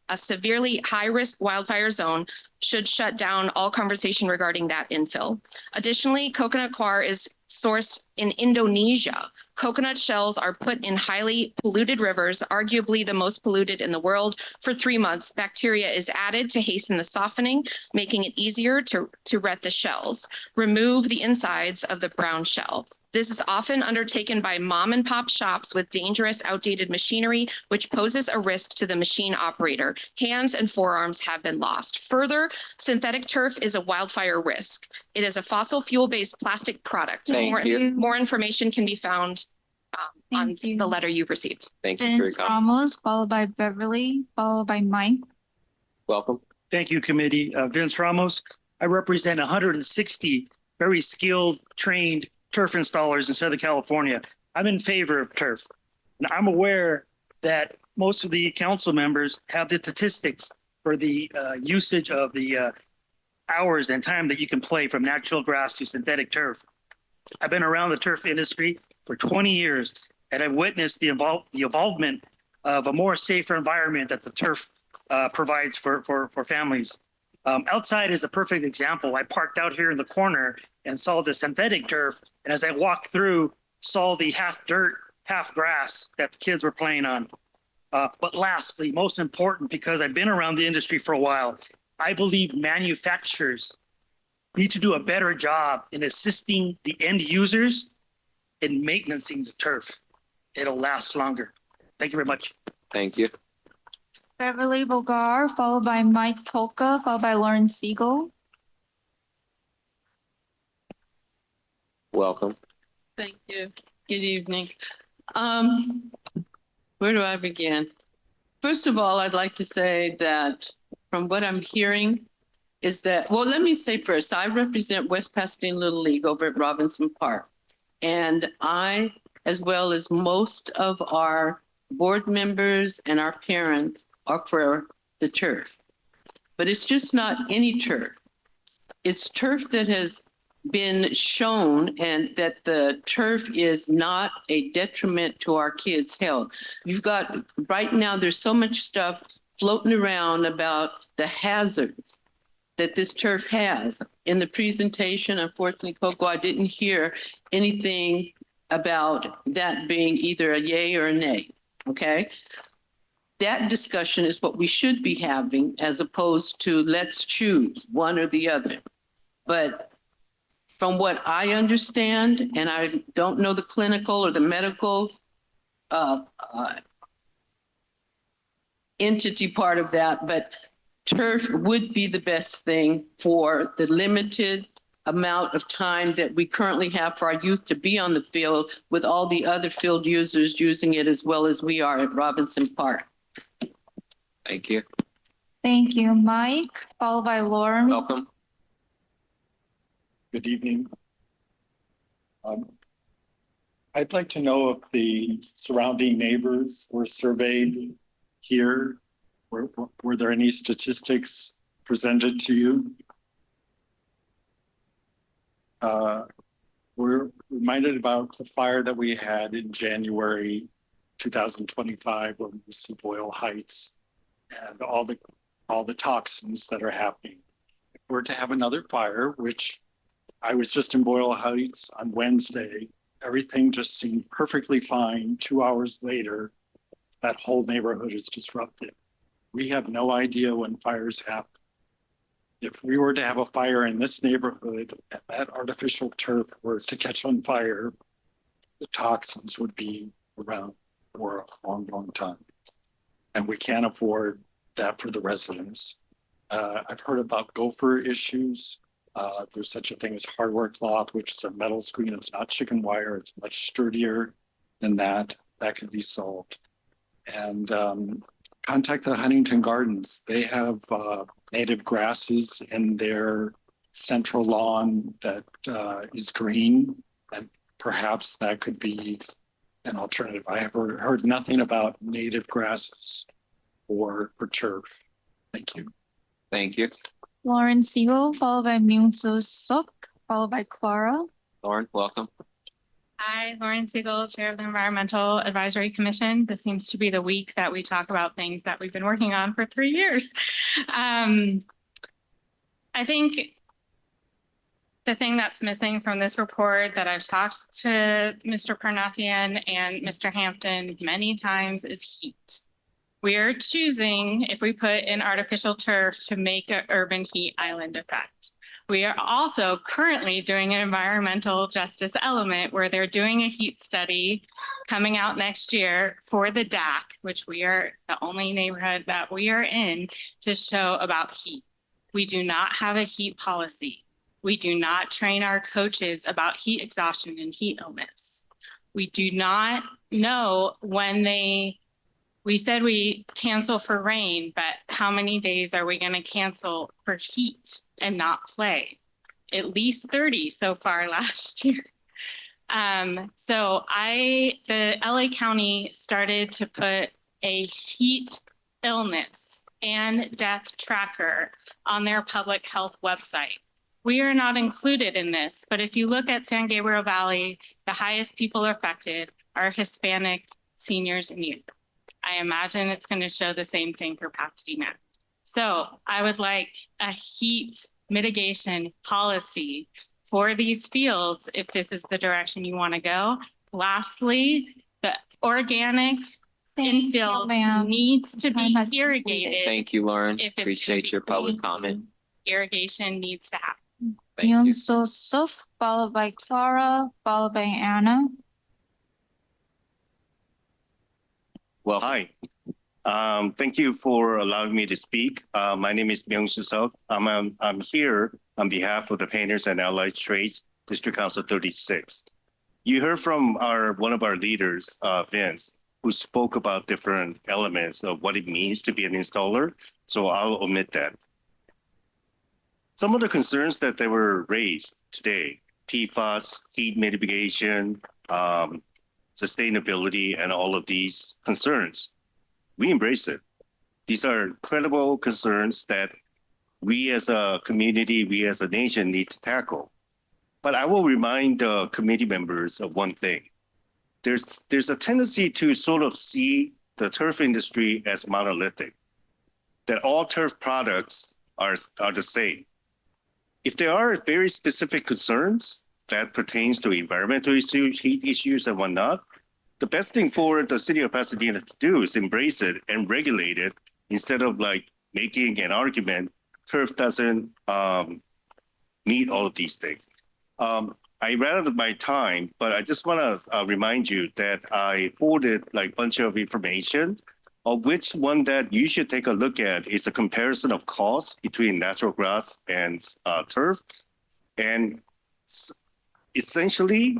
a severely high-risk wildfire zone should shut down all conversation regarding that infill. Additionally, coconut coir is sourced in Indonesia. Coconut shells are put in highly polluted rivers, arguably the most polluted in the world. For 3 months, bacteria is added to hasten the softening, making it easier to ret the shells. Remove the insides of the brown shell. This is often undertaken by mom and pop shops with dangerous, outdated machinery, which poses a risk to the machine operator. Hands and forearms have been lost. Further, synthetic turf is a wildfire risk. It is a fossil fuel-based plastic product. More information can be found on the letter you received. Thank you for your Vince comment. Ramos, followed by Beverly, followed by Mike. Welcome. Thank you, committee. Vince Ramos. I represent 160 very skilled, trained turf installers in Southern California. I'm in favor of turf. And I'm aware that most of the council members have the statistics for the usage of the hours and time that you can play from natural grass to synthetic turf. I've been around the turf industry for 20 years, and I've witnessed the involvement of a more safer environment that the turf provides for families. Outside is a perfect example. I parked out here in the corner and saw the synthetic turf. And as I walked through, saw the half dirt, half grass that the kids were playing on. But lastly, most important, because I've been around the industry for a while, I believe manufacturers need to do a better job in assisting the end users in maintaining the turf. It'll last longer. Thank you very much. Thank you. Beverly Bogar, followed by Mike Polka, followed by Lauren Siegel. Welcome. Thank you. Good evening. Where do I begin? First of all, I'd like to say that from what I'm hearing is that, well, let me say first, I represent West Pasadena Little League over at Robinson Park. And I, as well as most of our board members and our parents, are for the turf. But it's just not any turf. It's turf that has been shown and that the turf is not a detriment to our kids' health. You've got, right now, there's so much stuff floating around about the hazards that this turf has. In the presentation, unfortunately, Coco, I didn't hear anything about that being either a yay or a nay, okay? That discussion is what we should be having as opposed to let's choose one or the other. But from what I understand, and I don't know the clinical or the medical entity part of that, but turf would be the best thing for the limited amount of time that we currently have for our youth to be on the field with all the other field users using it as well as we are at Robinson Park. Thank you. Thank you, Mike, followed by Lauren. Welcome. Good evening. I'd like to know if the surrounding neighbors were surveyed here. Were there any statistics presented to you? We're reminded about the fire that we had in January 2025 when we see Boyle Heights and all the toxins that are happening. If we're to have another fire, which I was just in Boyle Heights on Wednesday, everything just seemed perfectly fine. 2 hours later, that whole neighborhood is disrupted. We have no idea when fires happen. If we were to have a fire in this neighborhood and that artificial turf were to catch on fire, the toxins would be around for a long, long time. And we can't afford that for the residents. I've heard about gopher issues. There's such a thing as hardware cloth, which is a metal screen. It's not chicken wire. It's much sturdier than that. That can be solved. And contact the Huntington Gardens. They have native grasses in their central lawn that is green. And perhaps that could be an alternative. I have heard nothing about native grasses or for turf. Thank you. Thank you. Lauren Siegel, followed by Myung-Soo Suk, followed by Clara. Lauren, welcome. Hi, Lauren Siegel, Chair of the Environmental Advisory Commission. This seems to be the week that we talk about things that we've been working on for 3 years. I think the thing that's missing from this report that I've talked to Mr. Parnassian and Mr. Hampton many times is heat. We are choosing, if we put in artificial turf, to make an urban heat island effect. We are also currently doing an environmental justice element where they're doing a heat study coming out next year for the DAC, which we are the only neighborhood that we are in to show about heat. We do not have a heat policy. We do not train our coaches about heat exhaustion and heat illness. We do not know when we said we cancel for rain, but how many days are we going to cancel for heat and not play? At least 30 so far last year. So the LA County started to put a heat illness and death tracker on their public health website. We are not included in this, but if you look at San Gabriel Valley, the highest people affected are Hispanic seniors and youth. I imagine it's going to show the same thing for Pasadena. So I would like a heat mitigation policy for these fields if this is the direction you want to go. Lastly, the organic Thank you, infill ma'am. needs to Time be has irrigated. Thank you, Lauren. If it's Appreciate your public comment. Irrigation needs to happen. Thank Yoon you. So Suf, followed by Clara, followed by Anna. Well, Hi. Thank you for allowing me to speak. My name is Myung-Soo Seok. I'm here on behalf of the Painters and Allied Trades, District Council 36. You heard from one of our leaders, Vince, who spoke about different elements of what it means to be an installer. So I'll omit that. Some of the concerns that they were raised today, PFAS, heat mitigation, sustainability, and all of these concerns, we embrace it. These are credible concerns that we as a community, we as a nation need to tackle. But I will remind the committee members of one thing. There's a tendency to sort of see the turf industry as monolithic, that all turf products are the same. If there are very specific concerns that pertains to environmental issues, heat issues and whatnot, the best thing for the city of Pasadena to do is embrace it and regulate it instead of like making an argument turf doesn't meet all of these things. I ran out of my time, but I just want to remind you that I forwarded like a bunch of information, of which one that you should take a look at is a comparison of costs between natural grass and turf. And essentially,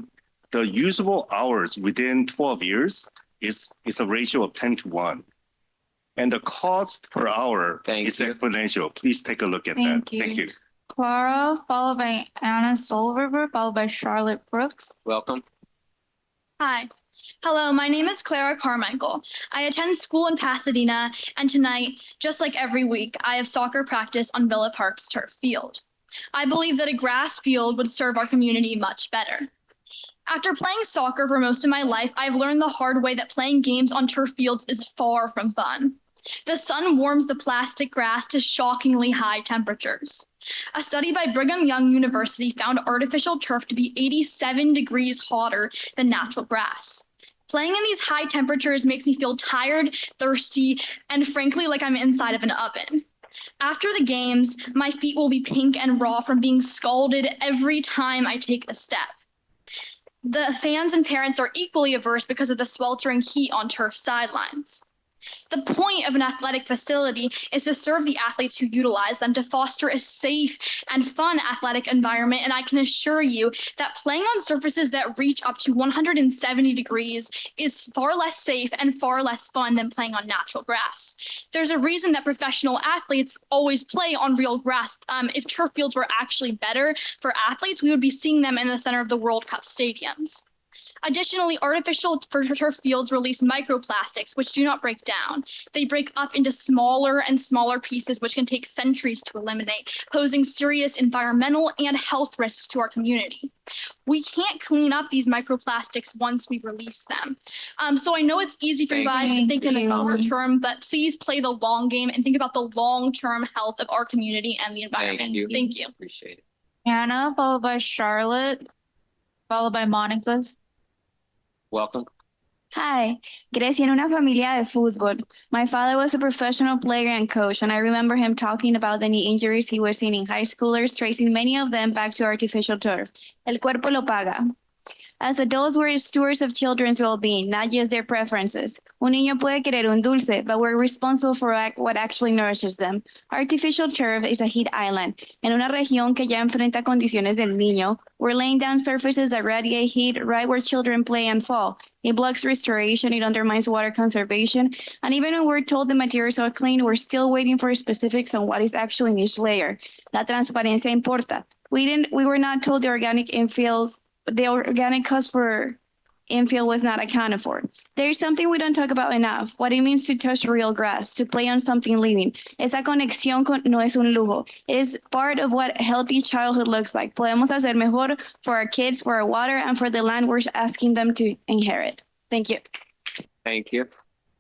the usable hours within 12 years is a ratio of 10-1. And the cost per hour is exponential. Please take a look at that. Thank you. Clara, followed by Anna Solriver, followed by Charlotte Brooks. welcome. Hi. Hello, my name is Clara Carmichael. I attend school in Pasadena, and tonight, just like every week, I have soccer practice on Villa Park's turf field. I believe that a grass field would serve our community much better. After playing soccer for most of my life, I've learned the hard way that playing games on turf fields is far from fun. The sun warms the plastic grass to shockingly high temperatures. A study by Brigham Young University found artificial turf to be 87 degrees hotter than natural grass. Playing in these high temperatures makes me feel tired, thirsty, and frankly like I'm inside of an oven. After the games, my feet will be pink and raw from being scalded every time I take a step. The fans and parents are equally averse because of the sweltering heat on turf sidelines. The point of an athletic facility is to serve the athletes who utilize them, to foster a safe and fun athletic environment, and I can assure you that playing on surfaces that reach up to 170 degrees is far less safe and far less fun than playing on natural grass. There's a reason that professional athletes always play on real grass. If turf fields were actually better for athletes, we would be seeing them in the center of the World Cup stadiums. Additionally, artificial turf fields release microplastics, which do not break down. They break up into smaller and smaller pieces, which can take centuries to eliminate, posing serious environmental and health risks to our community. We can't clean up these microplastics once we release them. So I know it's easy for you guys to think in the short term, but please play the long game and think about the long-term health of our community and the environment. Thank you. Appreciate it. Anna, followed by Charlotte, followed by Monica. Welcome. Hi, crecí en una familia de fútbol. My father was a professional player and coach, and I remember him talking about the knee injuries he was seeing in high schoolers, tracing many of them back to artificial turf. El cuerpo lo paga. As adults, we're stewards of children's well-being, not just their preferences. Un niño puede querer un dulce, but we're responsible for what actually nourishes them. Artificial turf is a heat island. En una región que ya enfrenta condiciones del niño, we're laying down surfaces that radiate heat right where children play and fall. It blocks restoration, it undermines water conservation, and even when we're told the materials are clean, we're still waiting for specifics on what is actually in each layer. La transparencia importa. We were not told the organic cost for infill was not accounted for. There is something we don't talk about enough, what it means to touch real grass, to play on something living. Esa conexión no es un lujo. It is part of what healthy childhood looks like. Podemos hacer mejor for our kids, for our water, and for the land we're asking them to inherit. Thank you. Thank you.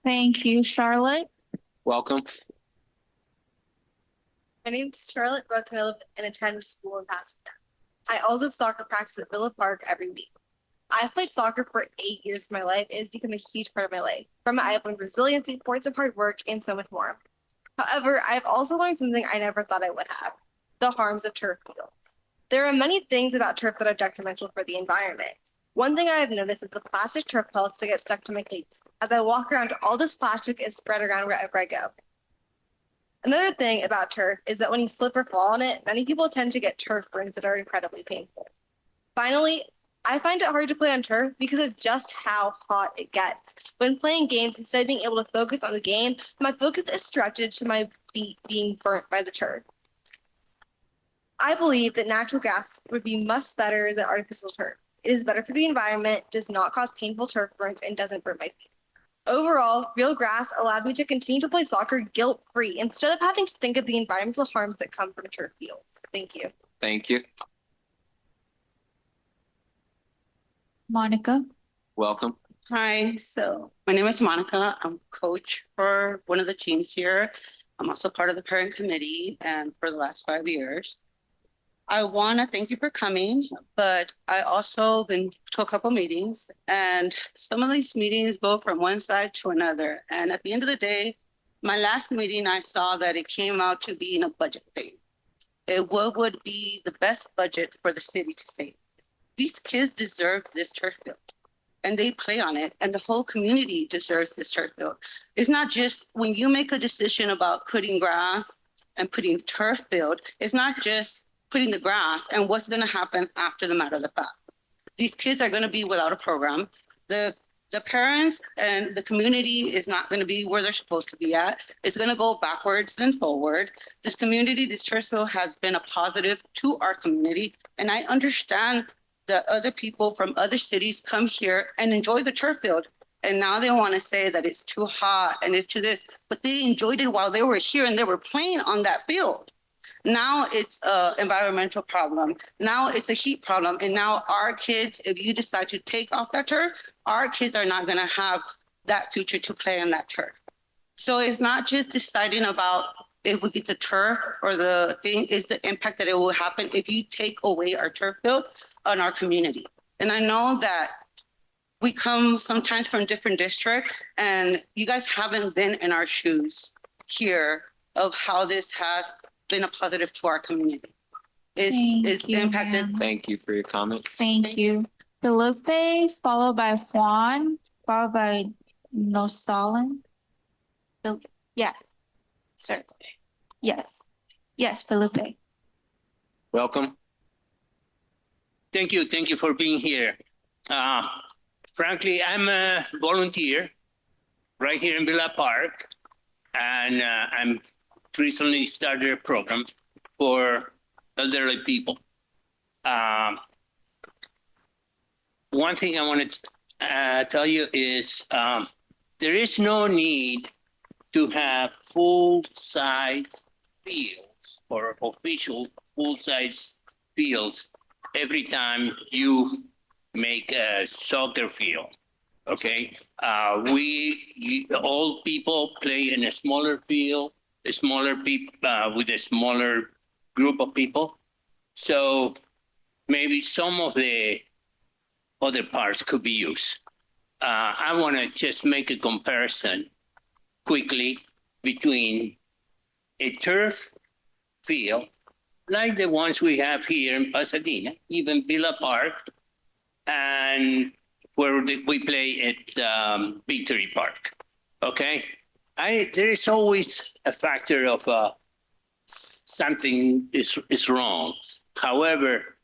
Thank you, Charlotte. Welcome. My name is Charlotte Brooks and I live and attend school in Pasadena. I also have soccer practice at Villa Park every week. I've played soccer for 8 years of my life. It has become a huge part of my life. From it, I have learned resiliency, points of hard work, and so much more. However, I've also learned something I never thought I would have: the harms of turf fields. There are many things about turf that are detrimental for the environment. One thing I have noticed is the plastic turf pellets that get stuck to my cleats. As I walk around, all this plastic is spread around wherever I go. Another thing about turf is that when you slip or fall on it, many people tend to get turf burns that are incredibly painful. Finally, I find it hard to play on turf because of just how hot it gets. When playing games, instead of being able to focus on the game, my focus is directed to my feet being burnt by the turf. I believe that natural grass would be much better than artificial turf. It is better for the environment, does not cause painful turf burns, and doesn't burn my feet. Overall, real grass allows me to continue to play soccer guilt-free instead of having to think of the environmental harms that come from turf fields. Thank you. Thank you. Monica. Welcome. Hi, so my name is Monica. I'm coach for one of the teams here. I'm also part of the parent committee and for the last 5 years. I want to thank you for coming, but I also been to a couple meetings and some of these meetings go from one side to another. And at the end of the day, my last meeting, I saw that it came out to being a budget thing. What would be the best budget for the city to save? These kids deserve this turf field and they play on it, and the whole community deserves this turf field. It's not just when you make a decision about putting grass and putting turf field, it's not just putting the grass and what's going to happen after the matter of the fact. These kids are going to be without a program. The parents and the community is not going to be where they're supposed to be at. It's going to go backwards and forward. This community, this turf field has been a positive to our community. And I understand that other people from other cities come here and enjoy the turf field. And now they want to say that it's too hot and it's too this, but they enjoyed it while they were here and they were playing on that field. Now it's an environmental problem. Now it's a heat problem. And now our kids, if you decide to take off that turf, our kids are not going to have that future to play on that turf. So it's not just deciding about if we get the turf or the thing, is the impact that it will happen if you take away our turf field on our community. And I know that we come sometimes from different districts and you guys haven't been in our shoes here of how this has been a positive to our community. It's impacted. Thank you for your comments. Thank you. Felipe, followed by Juan, followed by Nosalan. Yeah, sir. Yes. Yes, Felipe. Welcome. Thank you. Thank you for being here. Frankly, I'm a volunteer right here in Villa Park, and I'm recently started a program for elderly people. One thing I want to tell you is there is no need to have full-size fields or official full-size fields every time you make a soccer field. Okay, all people play in a smaller field, with a smaller group of people. So maybe some of the other parts could be used. I want to just make a comparison quickly between a turf field like the ones we have here in Pasadena, even Villa Park, and where we play at Victory Park. Okay, there is always a factor of something is wrong. However,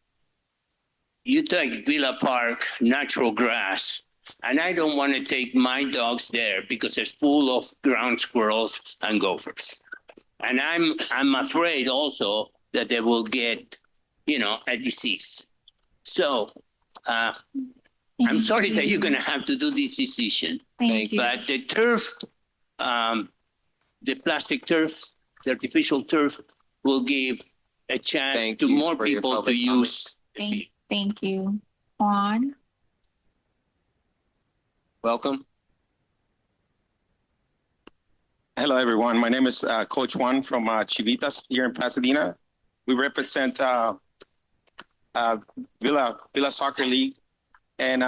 you take Villa Park, natural grass, and I don't want to take my dogs there because it's full of ground squirrels and gophers. And I'm afraid also that they will get, a disease. So I'm sorry that you're going to have to do this decision. Thank you. But the turf, the plastic turf, the artificial turf will give a chance to more people to use. Thank you. Juan. Welcome. Hello, everyone. My name is Coach Juan from Chivitas here in Pasadena. We represent Villa Soccer League, and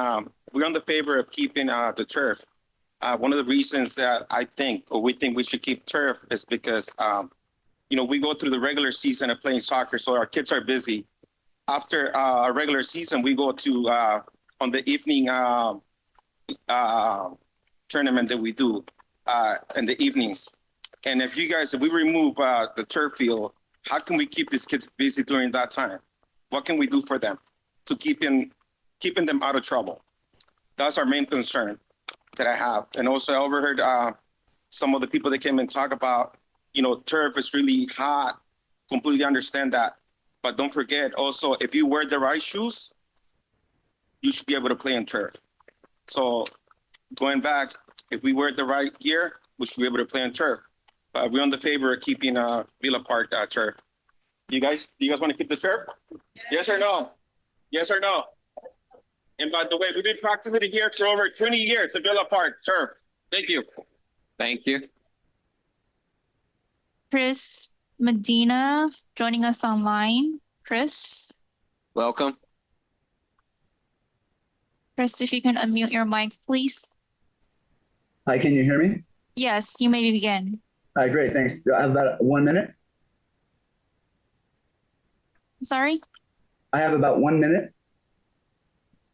we're on the favor of keeping the turf. One of the reasons that I think, or we think we should keep turf is because, we go through the regular season of playing soccer, so our kids are busy. After our regular season, we go to on the evening tournament that we do in the evenings. And if we remove the turf field, how can we keep these kids busy during that time? What can we do for them to keeping them out of trouble? That's our main concern that I have. And also I overheard some of the people that came and talk about, turf is really hot. Completely understand that. But don't forget also, if you wear the right shoes, you should be able to play on turf. So going back, if we wear the right gear, we should be able to play on turf. We're on the favor of keeping Villa Park turf. Do you guys want to keep the turf? Yes or no? Yes or no? And by the way, we've been practicing it here for over 20 years at Villa Park turf. Thank you. Thank you. Chris Medina joining us online. Chris, Welcome. Chris, if you can unmute your mic, please. Hi, can you hear me? Yes, you may begin. Hi, great, thanks. I have about 1 minute. Sorry? I have about 1 minute.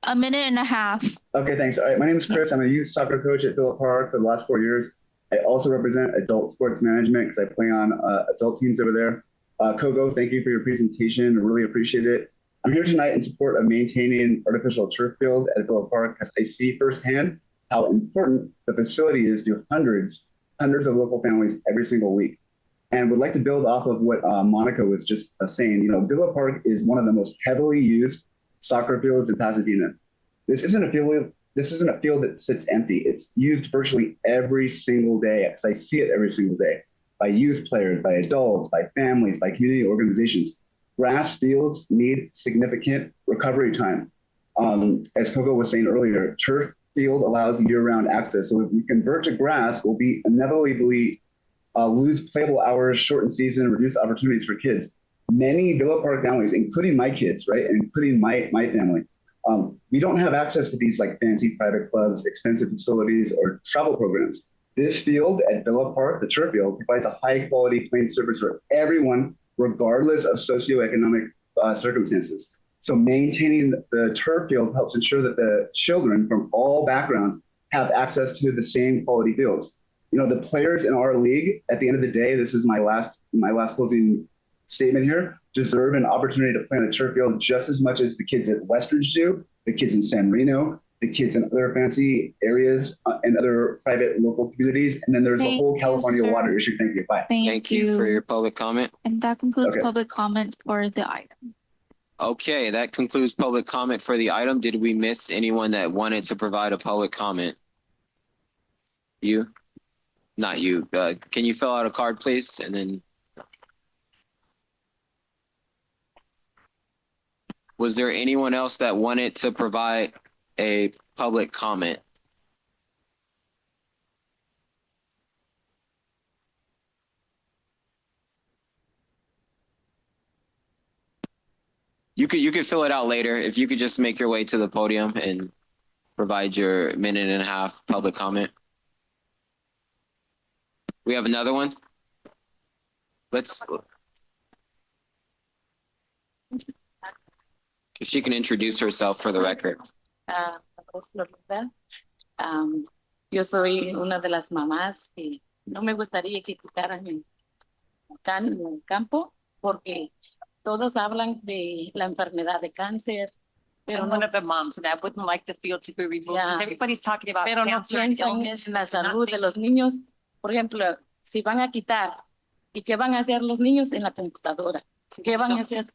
A minute and a half. Okay, thanks. All right, my name is Chris. I'm a youth soccer coach at Villa Park for the last 4 years. I also represent adult sports management because I play on adult teams over there. Kogo, thank you for your presentation. I really appreciate it. I'm here tonight in support of maintaining artificial turf field at Villa Park because I see firsthand how important the facility is to hundreds of local families every single week. And would like to build off of what Monica was just saying. Villa Park is one of the most heavily used soccer fields in Pasadena. This isn't a field that sits empty. It's used virtually every single day, because I see it every single day, by youth players, by adults, by families, by community organizations. Grass fields need significant recovery time. As Coco was saying earlier, turf field allows year-round access. So if we convert to grass, we'll be inevitably lose playable hours, shorten season, reduce opportunities for kids. Many Villa Park families, including my kids, right, and including my family, we don't have access to these like fancy private clubs, expensive facilities, or travel programs. This field at Villa Park, the turf field, provides a high-quality playing surface for everyone, regardless of socioeconomic circumstances. So maintaining the turf field helps ensure that the children from all backgrounds have access to the same quality fields. The players in our league, at the end of the day, this is my last closing statement here, deserve an opportunity to play on a turf field just as much as the kids at Westridge do, the kids in San Marino, the kids in other fancy areas and other private local communities. And then there's a whole California water issue. Thank you. Bye. Thank you for your public comment. And that concludes Okay. public comment for the item. Okay, that concludes public comment for the item. Did we miss anyone that wanted to provide a public comment? You? Not you. Can you fill out a card, please? And then. Was there anyone else that wanted to provide a public comment? You could fill it out later. If you could just make your way to the podium and provide your minute and a half public comment. We have another one. If she can introduce herself for the record. Yo soy una de las mamás que no me gustaría que quitaran el campo porque todos hablan de la enfermedad de cáncer. Pero I'm one of the moms, and I wouldn't like the field to be removed. Yeah. Everybody's talking about Pero no cancer and piensan illness. en la salud de los niños. Por ejemplo, si van a quitar, ¿y qué van a hacer los niños en la computadora? ¿Qué van a hacer?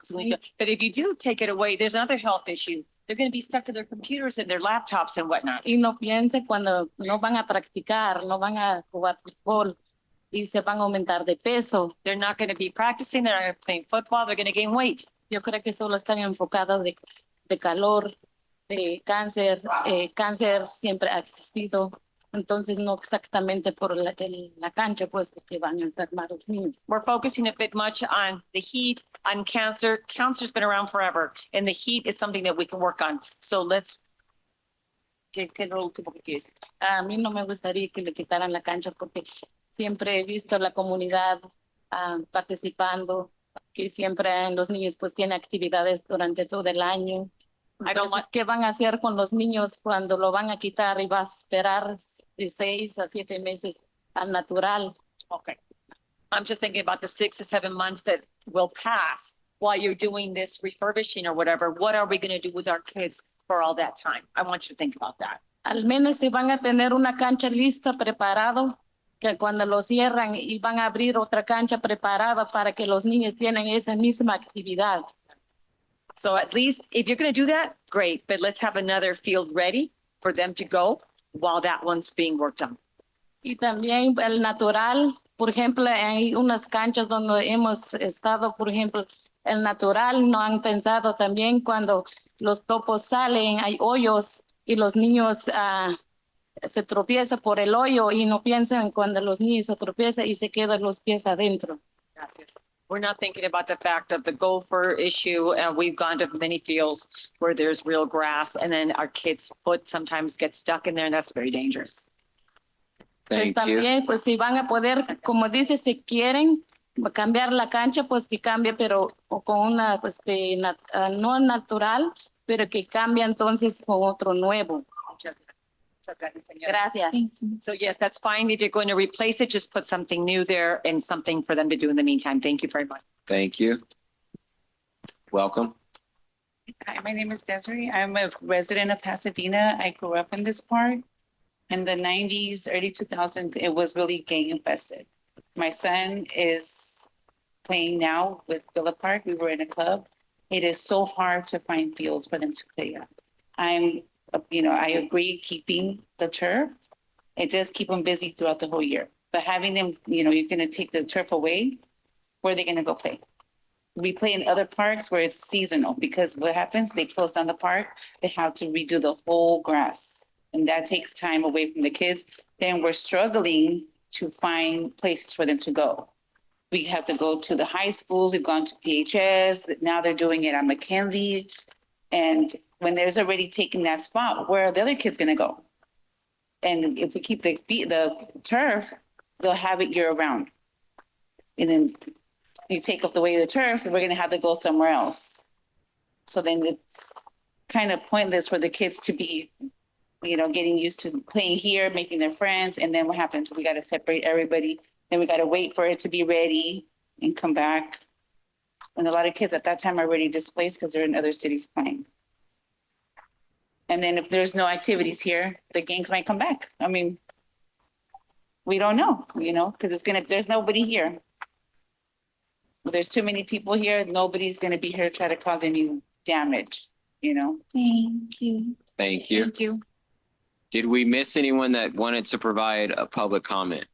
But if you do take it away, there's another health issue. They're going to be stuck to their computers and their laptops and whatnot. Y no piense cuando no van a practicar, no van a jugar fútbol y se van a aumentar de peso. They're not going to be practicing. They're not going to be playing football. They're going to gain weight. Yo creo que solo están enfocados de calor, de cáncer. Cáncer siempre ha existido. Entonces, no exactamente por la cancha, pues, que van a enfermar los niños. We're focusing a bit much on the heat, on cancer. Cancer's been around forever, and the heat is something that we can work on. So let's. ¿Qué es lo último que quieres? A mí no me gustaría que le quitaran la cancha porque siempre he visto la comunidad participando, que siempre los niños pues tienen actividades durante todo el año. Entonces, ¿qué van a hacer con los niños cuando lo van a quitar y va a esperar de 6 a 7 meses al natural? Okay. I'm just thinking about the 6 to 7 months that will pass while you're doing this refurbishing or whatever. What are we going to do with our kids for all that time? I want you to think about that. Al menos si van a tener una cancha lista, preparado, que cuando lo cierran y van a abrir otra cancha preparada para que los niños tengan esa misma actividad. So at least if you're going to do that, great. But let's have another field ready for them to go while that one's being worked on. Y también el natural, por ejemplo, hay unas canchas donde hemos estado, por ejemplo, el natural no han pensado también cuando los topos salen, hay hoyos y los niños se tropiezan por el hoyo y no piensan cuando los niños se tropiezan y se quedan los pies adentro. Gracias. We're not thinking about the fact of the gopher issue, and we've gone to many fields where there's real grass, and then our kids' foot sometimes gets stuck in there, and that's very dangerous. Pues también, pues si van a poder, como dice, si quieren cambiar la cancha, pues que cambie, pero con una, pues no natural, pero que cambie entonces con otro nuevo. Gracias. So yes, that's fine. If you're going to replace it, just put something new there and something for them to do in the meantime. Thank you very much. Thank you. Welcome. Hi, my name is Desiree. I'm a resident of Pasadena. I grew up in this park. In the 90s, early 2000s, it was really gang infested. My son is playing now with Villa Park. We were in a club. It is so hard to find fields for them to play on. I agree keeping the turf. It does keep them busy throughout the whole year. But having them, you're going to take the turf away, where are they going to go play? We play in other parks where it's seasonal because what happens, they close down the park, they have to redo the whole grass. And that takes time away from the kids. Then we're struggling to find places for them to go. We have to go to the high schools. We've gone to PHS. Now they're doing it at McKinley. And when there's already taken that spot, where are the other kids going to go? And if we keep the turf, they'll have it year round. And then you take away the turf, we're going to have to go somewhere else. So then it's kind of pointless for the kids to be, getting used to playing here, making their friends. And then what happens? We got to separate everybody. Then we got to wait for it to be ready and come back. And a lot of kids at that time are already displaced because they're in other cities playing. And then if there's no activities here, the gangs might come back. I mean, we don't know, because there's nobody here. There's too many people here. Nobody's going to be here to try to cause any damage, Thank you. Thank you. Thank you. Did we miss anyone that wanted to provide a public comment?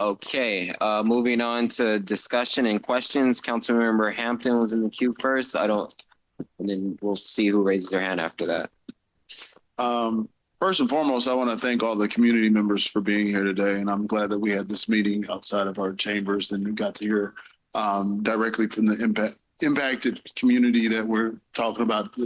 Okay, moving on to discussion and questions. Councilmember Hampton was in the queue first. And then we'll see who raises their hand after that. First and foremost, I want to thank all the community members for being here today. And I'm glad that we had this meeting outside of our chambers and got to hear directly from the impacted community that we're talking about,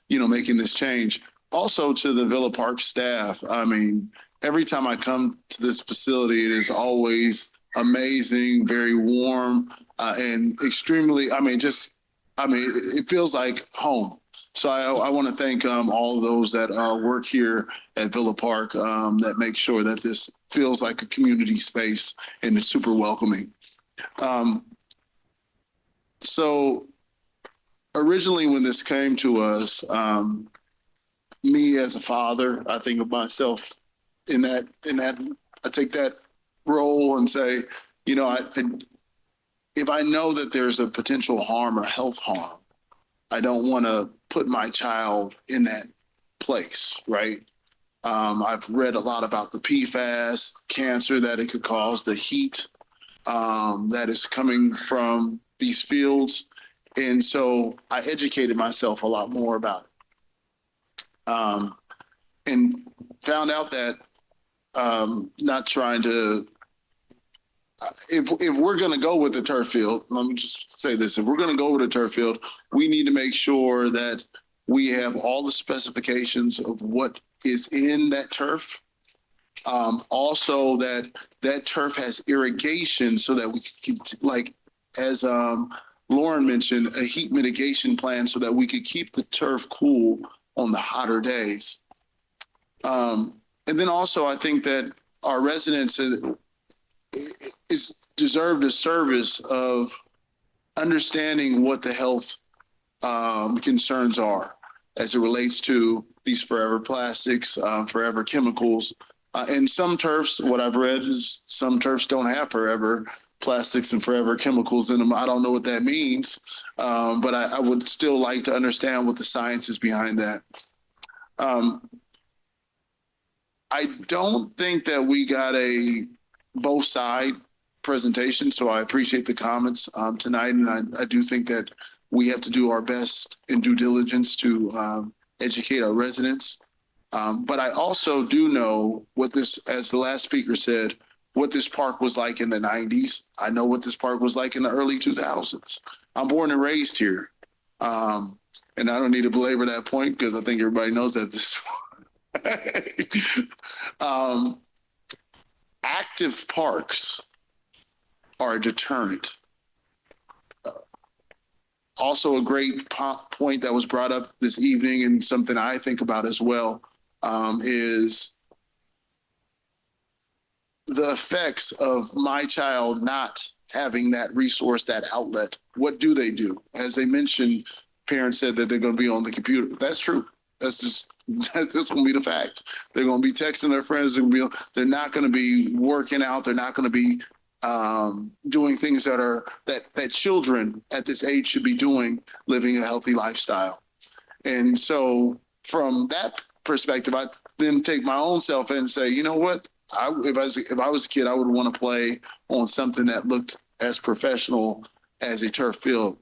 making this change. Also to the Villa Park staff. I mean, every time I come to this facility, it is always amazing, very warm, and extremely, it feels like home. So I want to thank all those that work here at Villa Park that make sure that this feels like a community space and it's super welcoming. So originally when this came to us, me as a father, I think of myself in that I take that role and say, if I know that there's a potential harm or health harm, I don't want to put my child in that place, right? I've read a lot about the PFAS, cancer that it could cause, the heat that is coming from these fields. And so I educated myself a lot more about it. And found out that not trying to, if we're going to go with the turf field, let me just say this, if we're going to go with a turf field, we need to make sure that we have all the specifications of what is in that turf. Also that turf has irrigation so that we can, like, as Lauren mentioned, a heat mitigation plan so that we could keep the turf cool on the hotter days. And then also, I think that our residents deserve the service of understanding what the health concerns are as it relates to these forever plastics, forever chemicals. And some turfs, what I've read is some turfs don't have forever plastics and forever chemicals in them. I don't know what that means, but I would still like to understand what the science is behind that. I don't think that we got a both side presentation, so I appreciate the comments tonight, and I do think that we have to do our best in due diligence to educate our residents. But I also do know what this, as the last speaker said, what this park was like in the 90s. I know what this park was like in the early 2000s. I'm born and raised here. And I don't need to belabor that point because I think everybody knows that this active parks are a deterrent. Also, a great point that was brought up this evening, and something I think about as well, is the effects of my child not having that resource, that outlet. What do? As they mentioned, parents said that they're going to be on the computer. That's true. That's going to be the fact. They're going to be texting their friends. They're not going to be working out. They're not going to be doing things that children at this age should be doing, living a healthy lifestyle. And so from that perspective, I then take my own self and say, you know what? If I was a kid, I would want to play on something that looked as professional as a turf field.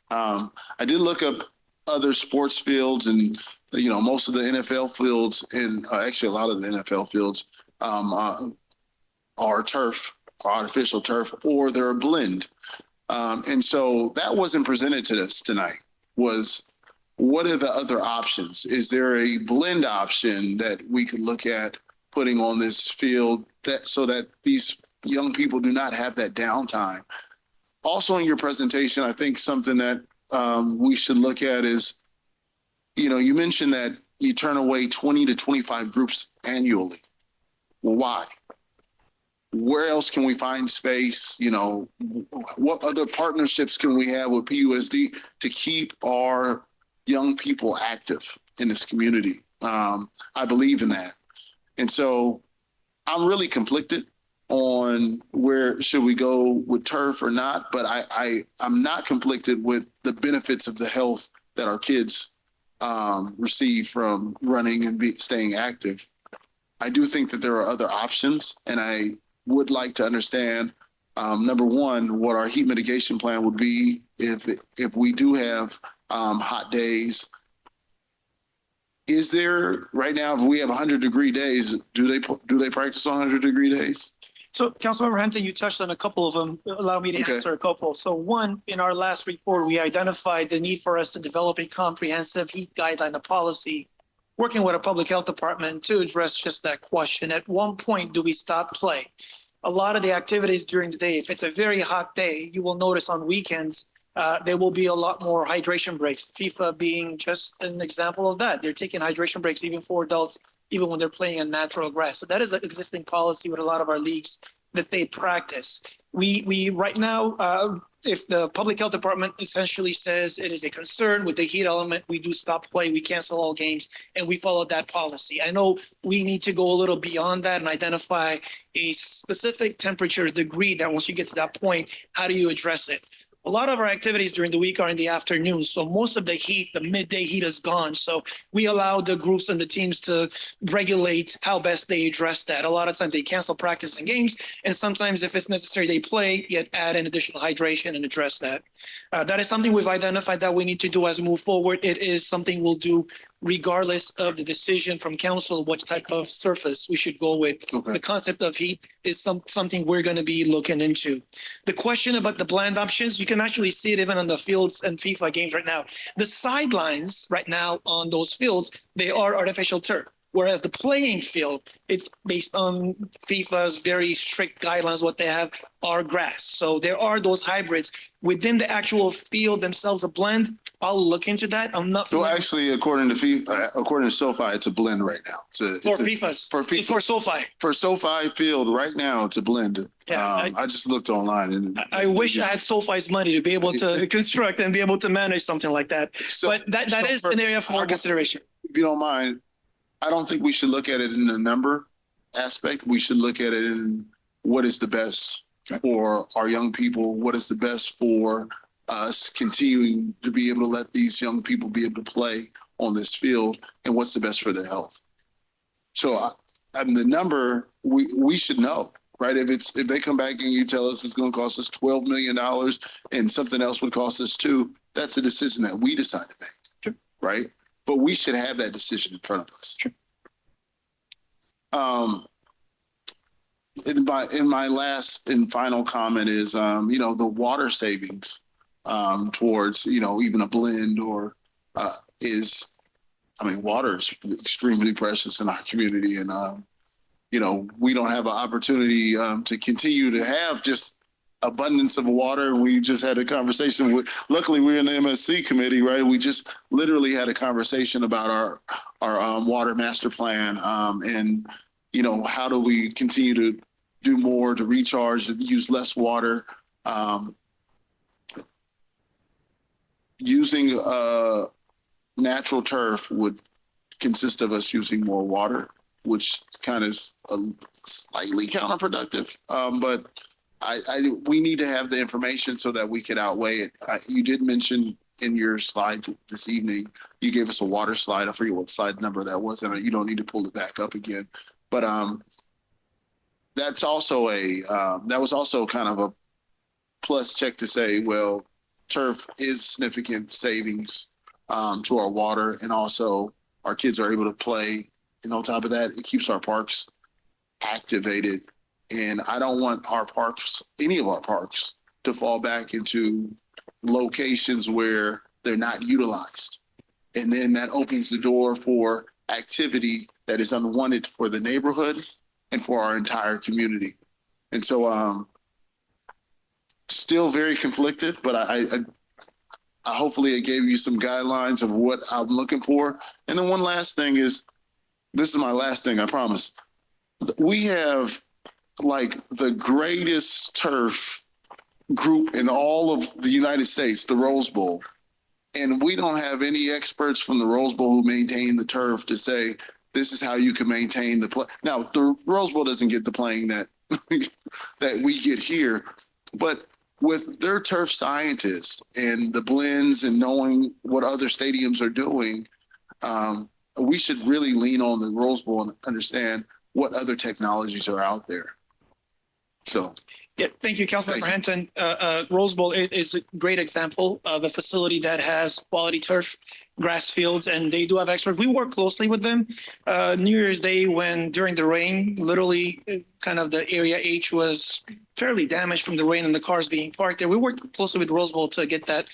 I did look up other sports fields, and most of the NFL fields, and actually a lot of the NFL fields are turf, artificial turf, or they're a blend. And so that wasn't presented to us tonight. Was what are the other options? Is there a blend option that we could look at putting on this field so that these young people do not have that downtime? Also in your presentation, I think something that we should look at is, you mentioned that you turn away 20 to 25 groups annually. Well, why? Where else can we find space? What other partnerships can we have with PUSD to keep our young people active in this community? I believe in that. And so I'm really conflicted on where should we go with turf or not, but I'm not conflicted with the benefits of the health that our kids receive from running and staying active. I do think that there are other options, and I would like to understand, number one, what our heat mitigation plan would be if we do have hot days. Is there right now, if we have 100-degree days, do they practice on 100-degree days? So, Councilmember Henson, you touched on a couple of them. Allow me to answer a couple. So one, in our last report, we identified the need for us to develop a comprehensive heat guideline, a policy, working with a public health department to address just that question. At one point, do we stop play? A lot of the activities during the day, if it's a very hot day, you will notice on weekends, there will be a lot more hydration breaks. FIFA being just an example of that. They're taking hydration breaks even for adults, even when they're playing on natural grass. So that is an existing policy with a lot of our leagues that they practice. We right now, if the public health department essentially says it is a concern with the heat element, we do stop play, we cancel all games, and we follow that policy. I know we need to go a little beyond that and identify a specific temperature degree that once you get to that point, how do you address it? A lot of our activities during the week are in the afternoon. So most of the heat, the midday heat is gone. So we allow the groups and the teams to regulate how best they address that. A lot of times they cancel practice and games. And sometimes if it's necessary, they play, yet add an additional hydration and address that. That is something we've identified that we need to do as we move forward. It is something we'll do regardless of the decision from council, what type of surface we should go with. Okay. The concept of heat is something we're going to be looking into. The question about the bland options, you can actually see it even on the fields and FIFA games right now. The sidelines right now on those fields, they are artificial turf. Whereas the playing field, it's based on FIFA's very strict guidelines. What they have are grass. So there are those hybrids within the actual field themselves, a blend. I'll look into that. I'm not. So actually, according to FIFA, according to SoFi, it's a blend right now. For SoFi. For SoFi field right now, it's a blend. Yeah, I just looked online and I wish I had SoFi's money to be able to construct and be able to manage something like that. But that is an area for more consideration. If you don't mind, I don't think we should look at it in the number aspect. We should look at it in what is the best for our young people, what is the best for us continuing to be able to let these young people be able to play on this field, and what's the best for their health. So the number, we should know, right? If they come back and you tell us it's going to cost us $12 million and something else would cost us $2 million, that's a decision that we decide to make, right? But we should have that decision in front of us. Sure. In my last and final comment is, the water savings towards, even a blend or water is extremely precious in our community. And, we don't have an opportunity to continue to have just abundance of water. We just had a conversation luckily we're in the MSC committee, right? We just literally had a conversation about our water master plan, and how do we continue to do more to recharge and use less water. Using natural turf would consist of us using more water, which kind of is slightly counterproductive, but we need to have the information so that we can outweigh it. You did mention in your slide this evening, you gave us a water slide. I forget what slide number that was, and you don't need to pull it back up again. But that's also that was also kind of a plus check to say, well, turf is significant savings to our water, and also our kids are able to play. And on top of that, it keeps our parks activated. And I don't want any of our parks, to fall back into locations where they're not utilized. And then that opens the door for activity that is unwanted for the neighborhood and for our entire community. And so still very conflicted, but I hopefully it gave you some guidelines of what I'm looking for. And then one last thing is, this is my last thing, I promise. We have like the greatest turf group in all of the United States, the Rose Bowl. And we don't have any experts from the Rose Bowl who maintain the turf to say, this is how you can maintain the play. Now, the Rose Bowl doesn't get the playing that that we get here, but with their turf scientists and the blends and knowing what other stadiums are doing, we should really lean on the Rose Bowl and understand what other technologies are out there. So. Yeah, thank you, Councilmember Henton. Rose Bowl is a great example of a facility that has quality turf, grass fields, and they do have experts. We work closely with them. New Year's Day, during the rain, literally kind of the area H was fairly damaged from the rain and the cars being parked there. We worked closely with Rose Bowl to get that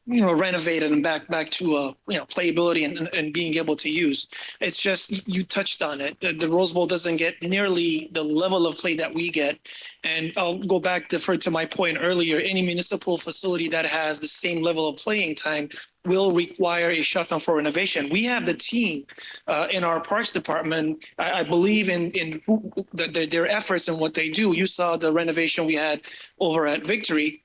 renovated and back to playability and being able to use. It's just, you touched on it. The Rose Bowl doesn't get nearly the level of play that we get. And I'll go back to my point earlier. Any municipal facility that has the same level of playing time will require a shutdown for renovation. We have the team in our parks department. I believe in their efforts and what they do. You saw the renovation we had over at Victory.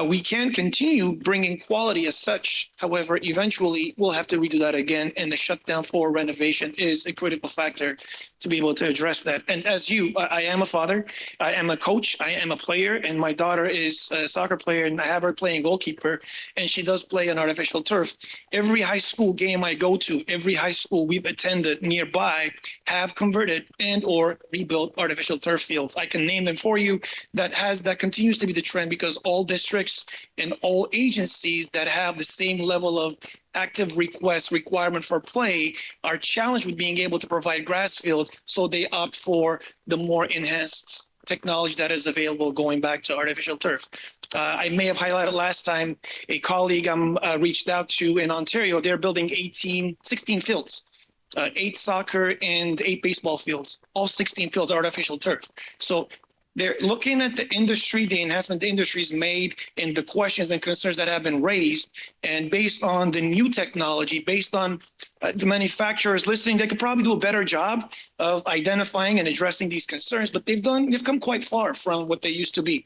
We can continue bringing quality as such. However, eventually we'll have to redo that again, and the shutdown for renovation is a critical factor to be able to address that. And as I am a father, I am a coach, I am a player, and my daughter is a soccer player, and I have her playing goalkeeper, and she does play on artificial turf. Every high school game I go to, every high school we've attended nearby have converted and or rebuilt artificial turf fields. I can name them for you. That continues to be the trend, because all districts and all agencies that have the same level of active requirement for play are challenged with being able to provide grass fields. So they opt for the more enhanced technology that is available going back to artificial turf. I may have highlighted last time a colleague reached out to in Ontario. They're building 16 fields. 8 soccer and 8 baseball fields, all 16 fields artificial turf. So they're looking at the industry, the enhancement the industry's made, and the questions and concerns that have been raised. And based on the new technology, based on the manufacturers listening, they could probably do a better job of identifying and addressing these concerns. But they've come quite far from what they used to be.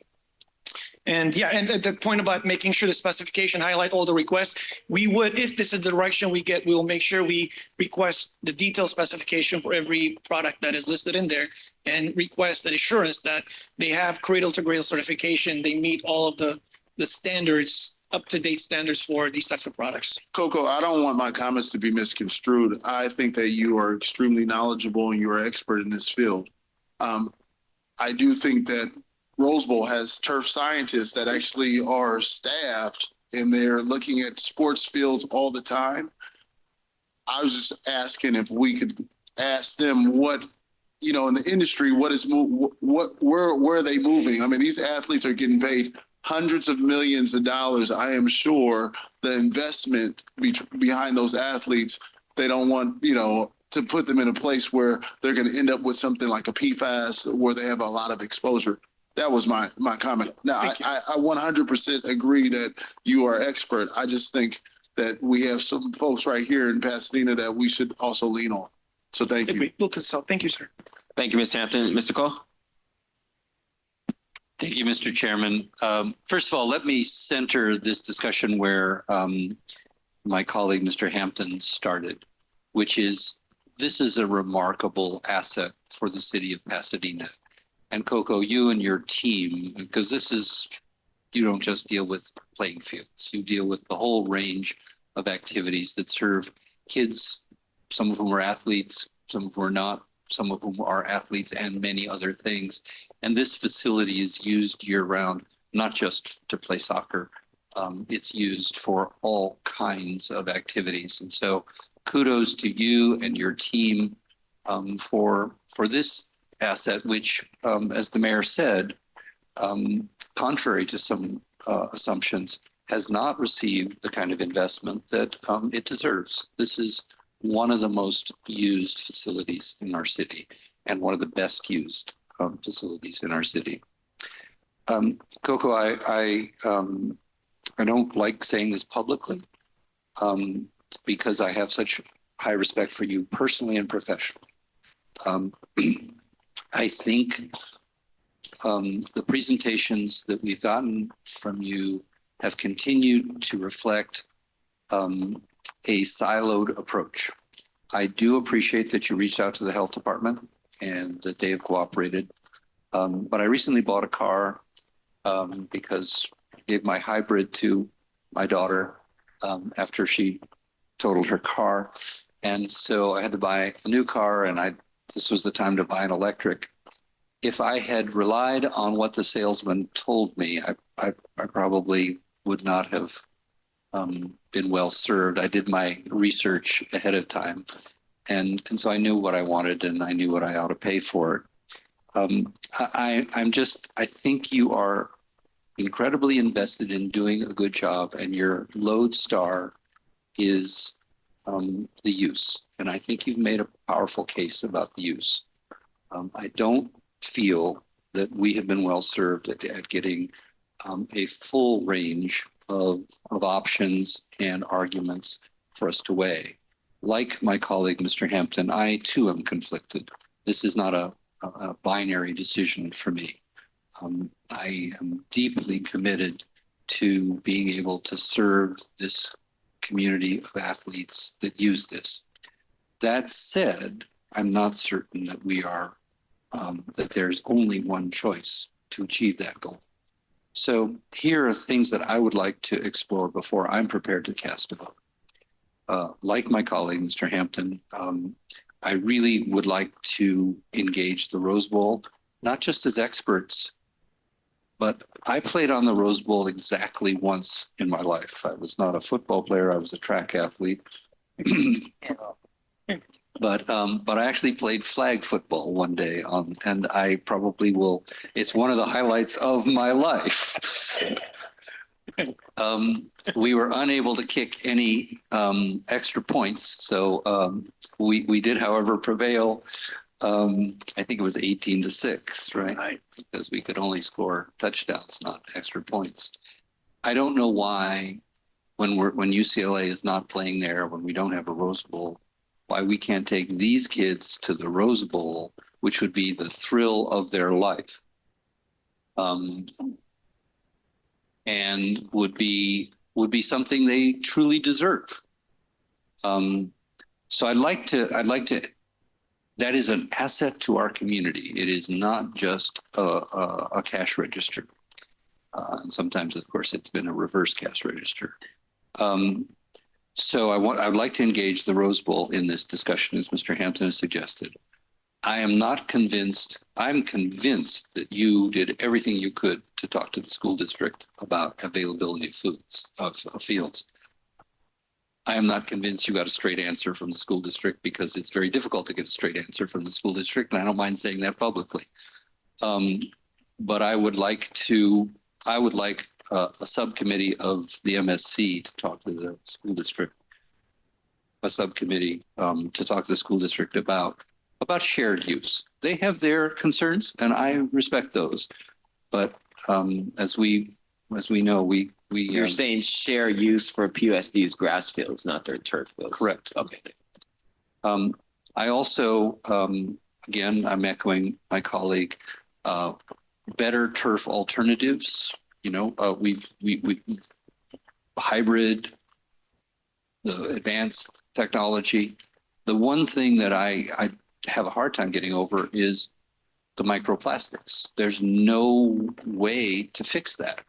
And yeah, and the point about making sure the specification highlight all the requests, we would, if this is the direction we get, we will make sure we request the detailed specification for every product that is listed in there and request an assurance that they have cradle to cradle certification. They meet all of the standards, up-to-date standards for these types of products. Coco, I don't want my comments to be misconstrued. I think that you are extremely knowledgeable and you are expert in this field. I do think that Rose Bowl has turf scientists that actually are staffed and they're looking at sports fields all the time. I was just asking if we could ask them what, you know, in the industry, where are they moving? I mean, these athletes are getting paid hundreds of millions of dollars. I am sure the investment behind those athletes, they don't want, you know, to put them in a place where they're going to end up with something like a PFAS where they have a lot of exposure. That was my comment. Now, I 100% agree that you are expert. I just think that we have some folks right here in Pasadena that we should also lean on. So thank you. We'll consult. Thank you, sir. Thank you, Mr. Hampton. Mr. Cole? Thank you, Mr. Chairman. First of all, let me center this discussion where my colleague, Mr. Hampton, started, which is this is a remarkable asset for the city of Pasadena. And Coco, you and your team, because this is, you don't just deal with playing fields, you deal with the whole range of activities that serve kids. Some of whom are athletes, some of whom are not, some of whom are athletes and many other things. And this facility is used year round, not just to play soccer. It's used for all kinds of activities. And so kudos to you and your team for this asset, which, as the mayor said, contrary to some assumptions, has not received the kind of investment that it deserves. This is one of the most used facilities in our city and one of the best used facilities in our city. Coco, I don't like saying this publicly because I have such high respect for you personally and professionally. I think the presentations that we've gotten from you have continued to reflect a siloed approach. I do appreciate that you reached out to the health department and that they have cooperated. But I recently bought a car because I gave my hybrid to my daughter after she totaled her car. And so I had to buy a new car, and this was the time to buy an electric. If I had relied on what the salesman told me, I probably would not have been well served. I did my research ahead of time, and so I knew what I wanted, and I knew what I ought to pay for it. I think you are incredibly invested in doing a good job, and your lodestar is the use. And I think you've made a powerful case about the use. I don't feel that we have been well served at getting a full range of options and arguments for us to weigh. Like my colleague, Mr. Hampton, I too am conflicted. This is not a binary decision for me. I am deeply committed to being able to serve this community of athletes that use this. That said, I'm not certain that we are, that there's only one choice to achieve that goal. So here are things that I would like to explore before I'm prepared to cast a vote. Like my colleague, Mr. Hampton, I really would like to engage the Rose Bowl, not just as experts, but I played on the Rose Bowl exactly once in my life. I was not a football player. I was a track athlete. But I actually played flag football one day and I probably will, it's one of the highlights of my life. We were unable to kick any extra points. So we did, however, prevail. I think it was 18-6, right? Because we could only score touchdowns, not extra points. I don't know why when UCLA is not playing there, when we don't have a Rose Bowl, why we can't take these kids to the Rose Bowl, which would be the thrill of their life. And would be something they truly deserve. So I'd like to, that is an asset to our community. It is not just a cash register. And sometimes, of course, it's been a reverse cash register. So I'd like to engage the Rose Bowl in this discussion, as Mr. Hampton has suggested. I am not convinced. I'm convinced that you did everything you could to talk to the school district about availability of fields. I am not convinced you got a straight answer from the school district, because it's very difficult to get a straight answer from the school district, and I don't mind saying that publicly. But I would like a subcommittee of the MSC to talk to the school district, a subcommittee to talk to the school district about shared use. They have their concerns, and I respect those. But as we know, You're saying share use for PUSD's grass fields, not their turf fields. Correct. Okay. I also, again, I'm echoing my colleague, better turf alternatives. We hybrid, the advanced technology. The one thing that I have a hard time getting over is the microplastics. There's no way to fix that.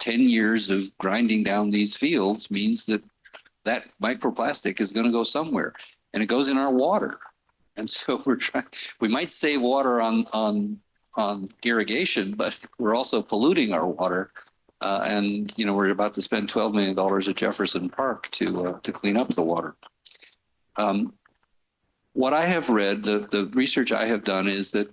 10 years of grinding down these fields means that microplastic is going to go somewhere, and it goes in our water. And so we might save water on irrigation, but we're also polluting our water. And we're about to spend $12 million at Jefferson Park to clean up the water. What I have read, the research I have done is that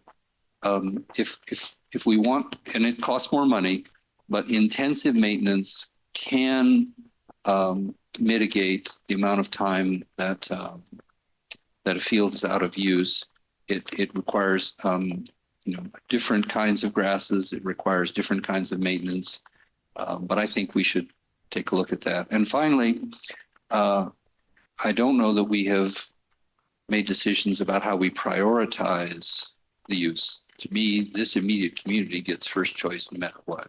if we want, and it costs more money, but intensive maintenance can mitigate the amount of time that a field is out of use. It requires different kinds of grasses. It requires different kinds of maintenance. But I think we should take a look at that. And finally, I don't know that we have made decisions about how we prioritize the use. To me, this immediate community gets first choice no matter what.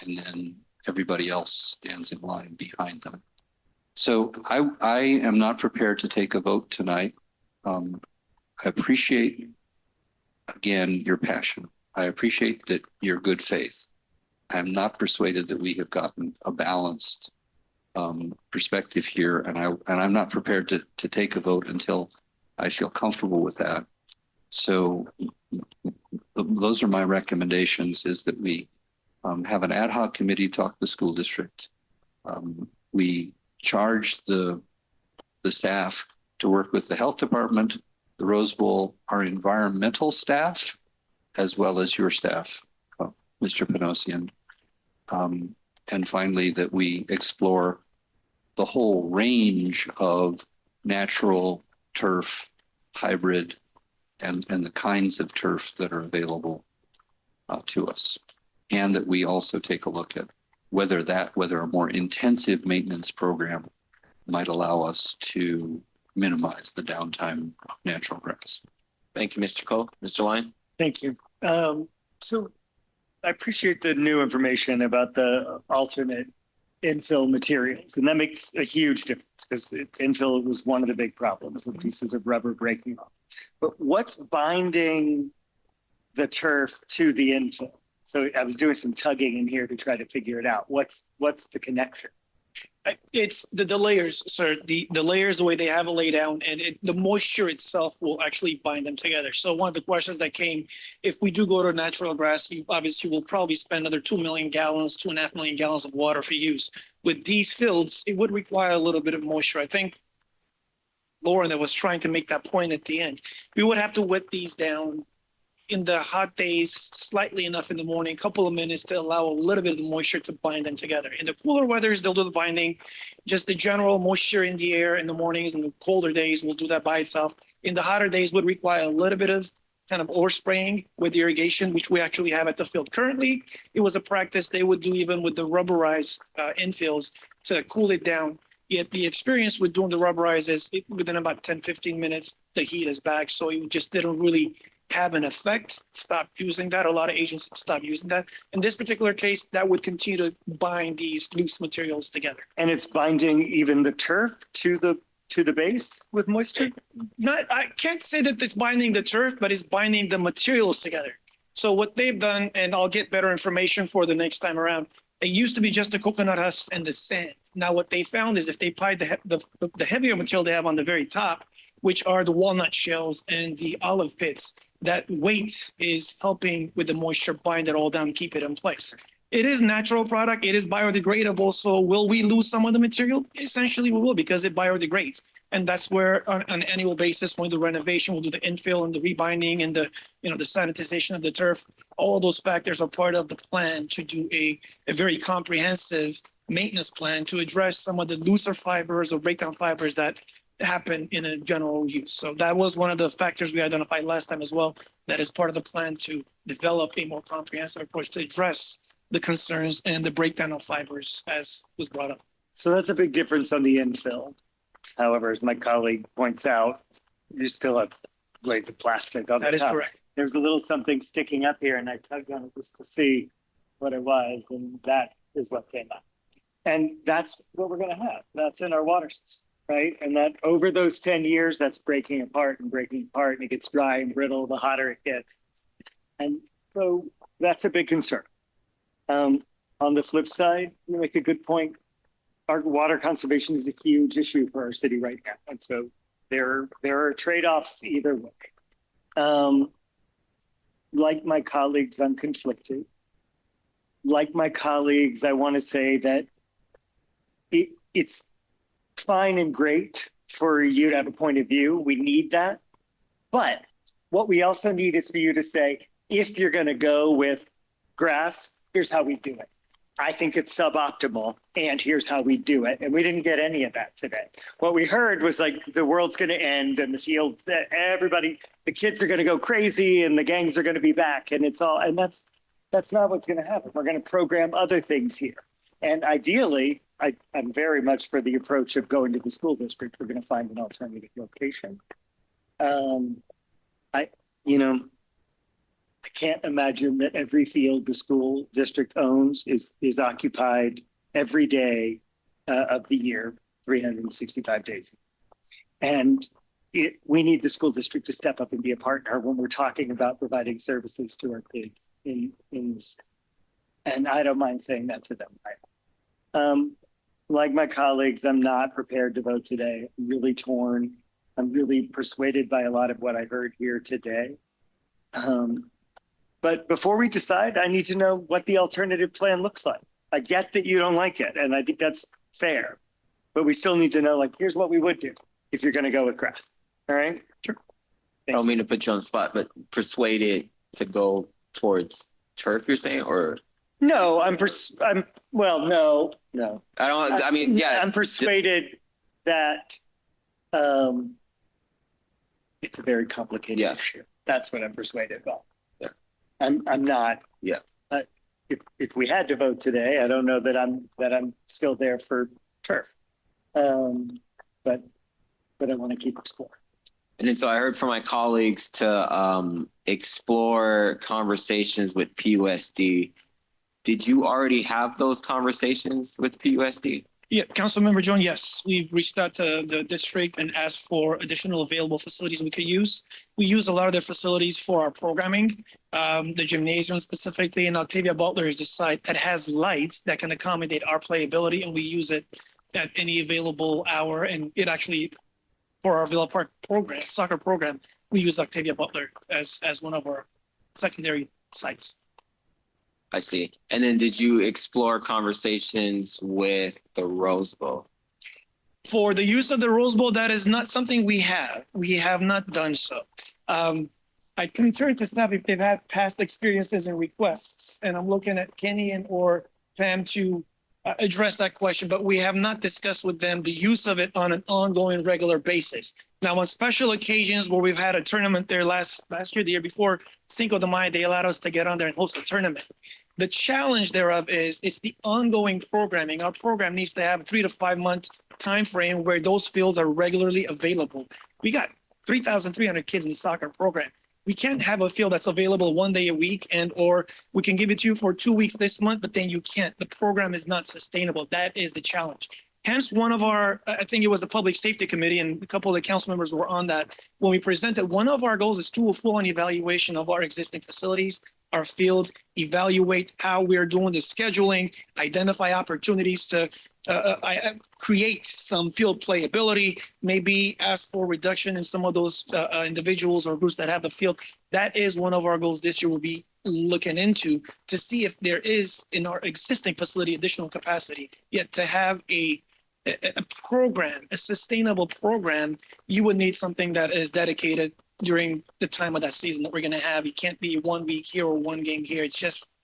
And then everybody else stands in line behind them. So I am not prepared to take a vote tonight. I appreciate, again, your passion. I appreciate that your good faith. I'm not persuaded that we have gotten a balanced perspective here, and I'm not prepared to take a vote until I feel comfortable with that. So those are my recommendations: is that we have an ad hoc committee talk to the school district. We charge the staff to work with the health department, the Rose Bowl, our environmental staff, as well as your staff, Mr. Panosian. And finally, that we explore the whole range of natural turf, hybrid, and the kinds of turf that are available to us. And that we also take a look at whether a more intensive maintenance program might allow us to minimize the downtime of natural grass. Thank you, Mr. Cole. Mr. Lyon? Thank you. So I appreciate the new information about the alternate infill materials, and that makes a huge difference because infill was one of the big problems, the pieces of rubber breaking off. But what's binding the turf to the infill? So I was doing some tugging in here to try to figure it out. What's the connection? It's the layers, sir, the layers, the way they have it laid down, and the moisture itself will actually bind them together. So one of the questions that came, if we do go to natural grass, you obviously will probably spend another 2 million gallons, 2.5 million gallons of water for use. With these fields, it would require a little bit of moisture. I think Lauren that was trying to make that point at the end. We would have to wet these down in the hot days, slightly enough in the morning, a couple of minutes to allow a little bit of the moisture to bind them together. In the cooler weathers, they'll do the binding. Just the general moisture in the air in the mornings and the colder days will do that by itself. In the hotter days would require a little bit of kind of overspraying with irrigation, which we actually have at the field. Currently, it was a practice they would do even with the rubberized infills to cool it down. Yet the experience with doing the rubberized is within about 10, 15 minutes, the heat is back. So it just didn't really have an effect. Stop using that. A lot of agents stop using that. In this particular case, that would continue to bind these loose materials together. And it's binding even the turf to the base with moisture? I can't say that it's binding the turf, but it's binding the materials together. So what they've done, and I'll get better information for the next time around, it used to be just the coconut husks and the sand. Now what they found is if they applied the heavier material they have on the very top, which are the walnut shells and the olive pits, that weight is helping with the moisture, bind it all down, keep it in place. It is natural product. It is biodegradable. So will we lose some of the material? Essentially, we will, because it biodegrades. And that's where on an annual basis, when we do renovation, we'll do the infill and the rebinding and the sanitization of the turf. All of those factors are part of the plan to do a very comprehensive maintenance plan to address some of the looser fibers or breakdown fibers that happen in a general use. So that was one of the factors we identified last time as well. That is part of the plan to develop a more comprehensive approach to address the concerns and the breakdown of fibers as was brought up. So that's a big difference on the infill. However, as my colleague points out, you still have blades of plastic on the top. That is correct. There's a little something sticking up here, and I tugged on it just to see what it was, and that is what came up. And that's what we're going to have. That's in our water system. Right. And that over those 10 years, that's breaking apart, and it gets dry and brittle the hotter it gets. And so that's a big concern. On the flip side, you make a good point. Our water conservation is a huge issue for our city right now. And so there are trade-offs either way. Like my colleagues, I'm conflicted. Like my colleagues, I want to say that it's fine and great for you to have a point of view. We need that. But what we also need is for you to say, if you're going to go with grass, here's how we do it. I think it's suboptimal, and here's how we do it. And we didn't get any of that today. What we heard was like the world's going to end and the field, everybody, the kids are going to go crazy and the gangs are going to be back. And it's all, and that's not what's going to happen. We're going to program other things here. And ideally, I'm very much for the approach of going to the school district. We're going to find an alternative location. I can't imagine that every field the school district owns is occupied every day of the year, 365 days. And we need the school district to step up and be a partner when we're talking about providing services to our kids in this. And I don't mind saying that to them. Like my colleagues, I'm not prepared to vote today. I'm really torn. I'm really persuaded by a lot of what I heard here today. But before we decide, I need to know what the alternative plan looks like. I get that you don't like it, and I think that's fair. But we still need to know, like, here's what we would do if you're going to go with grass. All right? Sure. I don't mean to put you on the spot, but persuaded to go towards turf, you're saying, or? No, no. I'm persuaded that it's a very complicated issue. That's what I'm persuaded about. Yeah. I'm not. Yeah. If we had to vote today, I don't know that I'm still there for turf. But I want to keep exploring. And then so I heard from my colleagues to explore conversations with PUSD. Did you already have those conversations with PUSD? Yeah, Councilmember Jones, yes, we've reached out to the district and asked for additional available facilities we could use. We use a lot of their facilities for our programming, the gymnasium specifically, and Octavia Butler is the site that has lights that can accommodate our playability, and we use it at any available hour. And it actually, for our Villa Park program, soccer program, we use Octavia Butler as one of our secondary sites. I see. And then did you explore conversations with the Rose Bowl? For the use of the Rose Bowl, that is not something we have. We have not done so. I can turn to staff if they've had past experiences and requests, and I'm looking at Kenny and or Pam to address that question, but we have not discussed with them the use of it on an ongoing regular basis. Now, on special occasions where we've had a tournament there last year, the year before, Cinco de Mayo, they allowed us to get on there and host a tournament. The challenge thereof is it's the ongoing programming. Our program needs to have a 3 to 5 month time frame where those fields are regularly available. We got 3,300 kids in the soccer program. We can't have a field that's available 1 day a week and or we can give it to you for 2 weeks this month, but then you can't. The program is not sustainable. That is the challenge. Hence, one of our, I think it was the Public Safety Committee and a couple of the council members were on that. When we presented, one of our goals is to do a full-on evaluation of our existing facilities, our fields, evaluate how we're doing the scheduling, identify opportunities to create some field playability, maybe ask for reduction in some of those individuals or groups that have the field. That is one of our goals this year. We'll be looking into to see if there is in our existing facility additional capacity. Yet to have a program, a sustainable program, you would need something that is dedicated during the time of that season that we're going to have. It can't be 1 week here or 1 game here. It's just,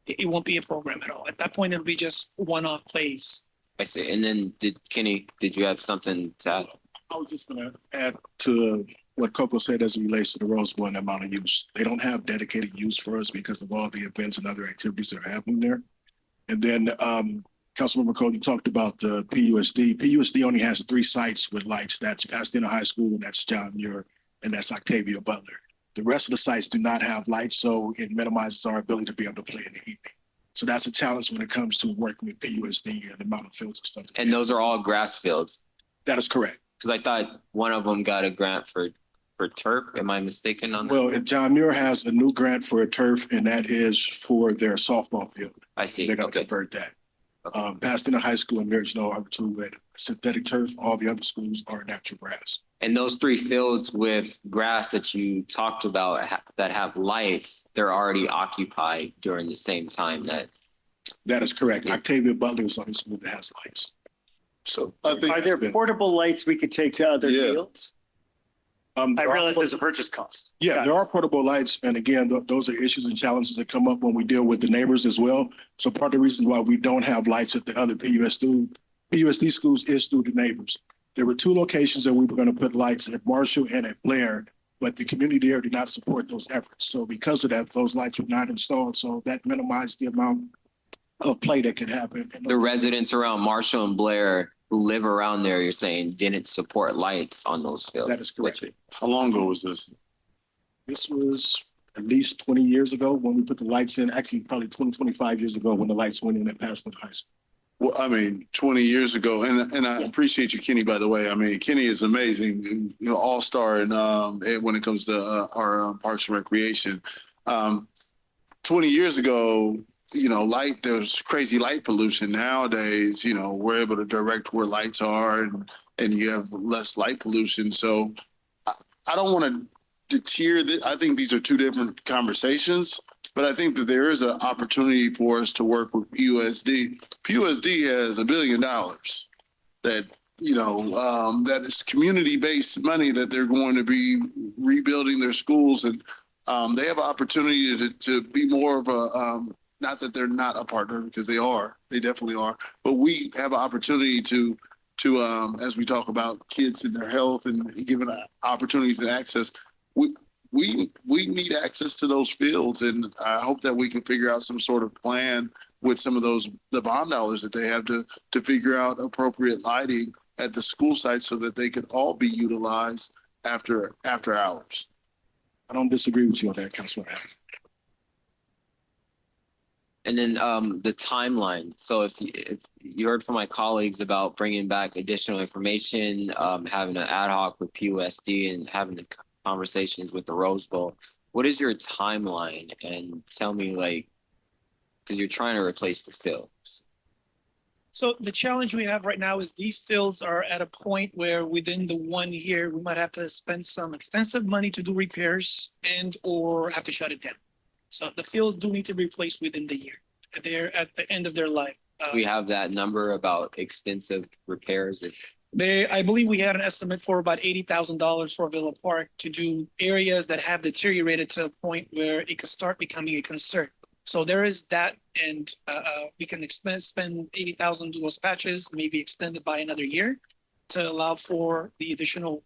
it won't be a program at all. At that point, it'll be just one-off plays. I see. And then Kenny, did you have something to add? I was just going to add to what Coco said as it relates to the Rose Bowl and the amount of use. They don't have dedicated use for us because of all the events and other activities that are happening there. And then Councilmember Cody talked about the PUSD. PUSD only has 3 sites with lights. That's Pasadena High School, and that's John Muir, and that's Octavia Butler. The rest of the sites do not have lights, so it minimizes our ability to be able to play in the evening. So that's a challenge when it comes to working with PUSD and the amount of fields and stuff. And those are all grass fields? That is correct. Because I thought one of them got a grant for turf. Am I mistaken on that? Well, John Muir has a new grant for a turf, and that is for their softball field. I see. They're going to convert that. Pasadena High School and Marysville are 2 with synthetic turf. All the other schools are natural grass. And those 3 fields with grass that you talked about that have lights, they're already occupied during the same time That is correct. Octavia Butler is the only school that has lights. So are there portable lights we could take to other fields? I realize there's a purchase cost. Yeah, there are portable lights. And again, those are issues and challenges that come up when we deal with the neighbors as well. So part of the reason why we don't have lights at the other PUSD schools is through the neighbors. There were 2 locations that we were going to put lights at Marshall and at Blair, but the community there did not support those efforts. So because of that, those lights were not installed. So that minimized the amount of play that could happen. The residents around Marshall and Blair who live around there, you're saying, didn't support lights on those fields? That is correct. How long ago was this? This was at least 20 years ago when we put the lights in. Actually, probably 25 years ago when the lights went in at Pasadena High School. Well, I mean, 20 years ago, and I appreciate you, Kenny, by the way. I mean, Kenny is amazing, all-star and when it comes to our Parks and Recreation. 20 years ago, there's crazy light pollution. Nowadays, we're able to direct where lights are and you have less light pollution. So I don't want to deter that. I think these are 2 different conversations. But I think that there is an opportunity for us to work with PUSD. PUSD has $1 billion that, that is community-based money that they're going to be rebuilding their schools. And they have an opportunity to be more of a, not that they're not a partner, because they definitely are. But we have an opportunity to as we talk about kids and their health and giving opportunities and access, we need access to those fields, and I hope that we can figure out some sort of plan with some of the bond dollars that they have to figure out appropriate lighting at the school sites so that they could all be utilized after hours. I don't disagree with you on that, Councilman. And then the timeline. So if you heard from my colleagues about bringing back additional information, having an ad hoc with PUSD and having the conversations with the Rose Bowl, what is your timeline? And tell me, like, because you're trying to replace the fields. So the challenge we have right now is these fields are at a point where within the 1 year, we might have to spend some extensive money to do repairs and or have to shut it down. So the fields do need to be replaced within the year. They're at the end of their life. We have that number about extensive repairs. I believe we had an estimate for about $80,000 for Villa Park to do areas that have deteriorated to a point where it could start becoming a concern. So there is that, and we can spend $80,000 to those patches, maybe extend it by another year to allow for the additional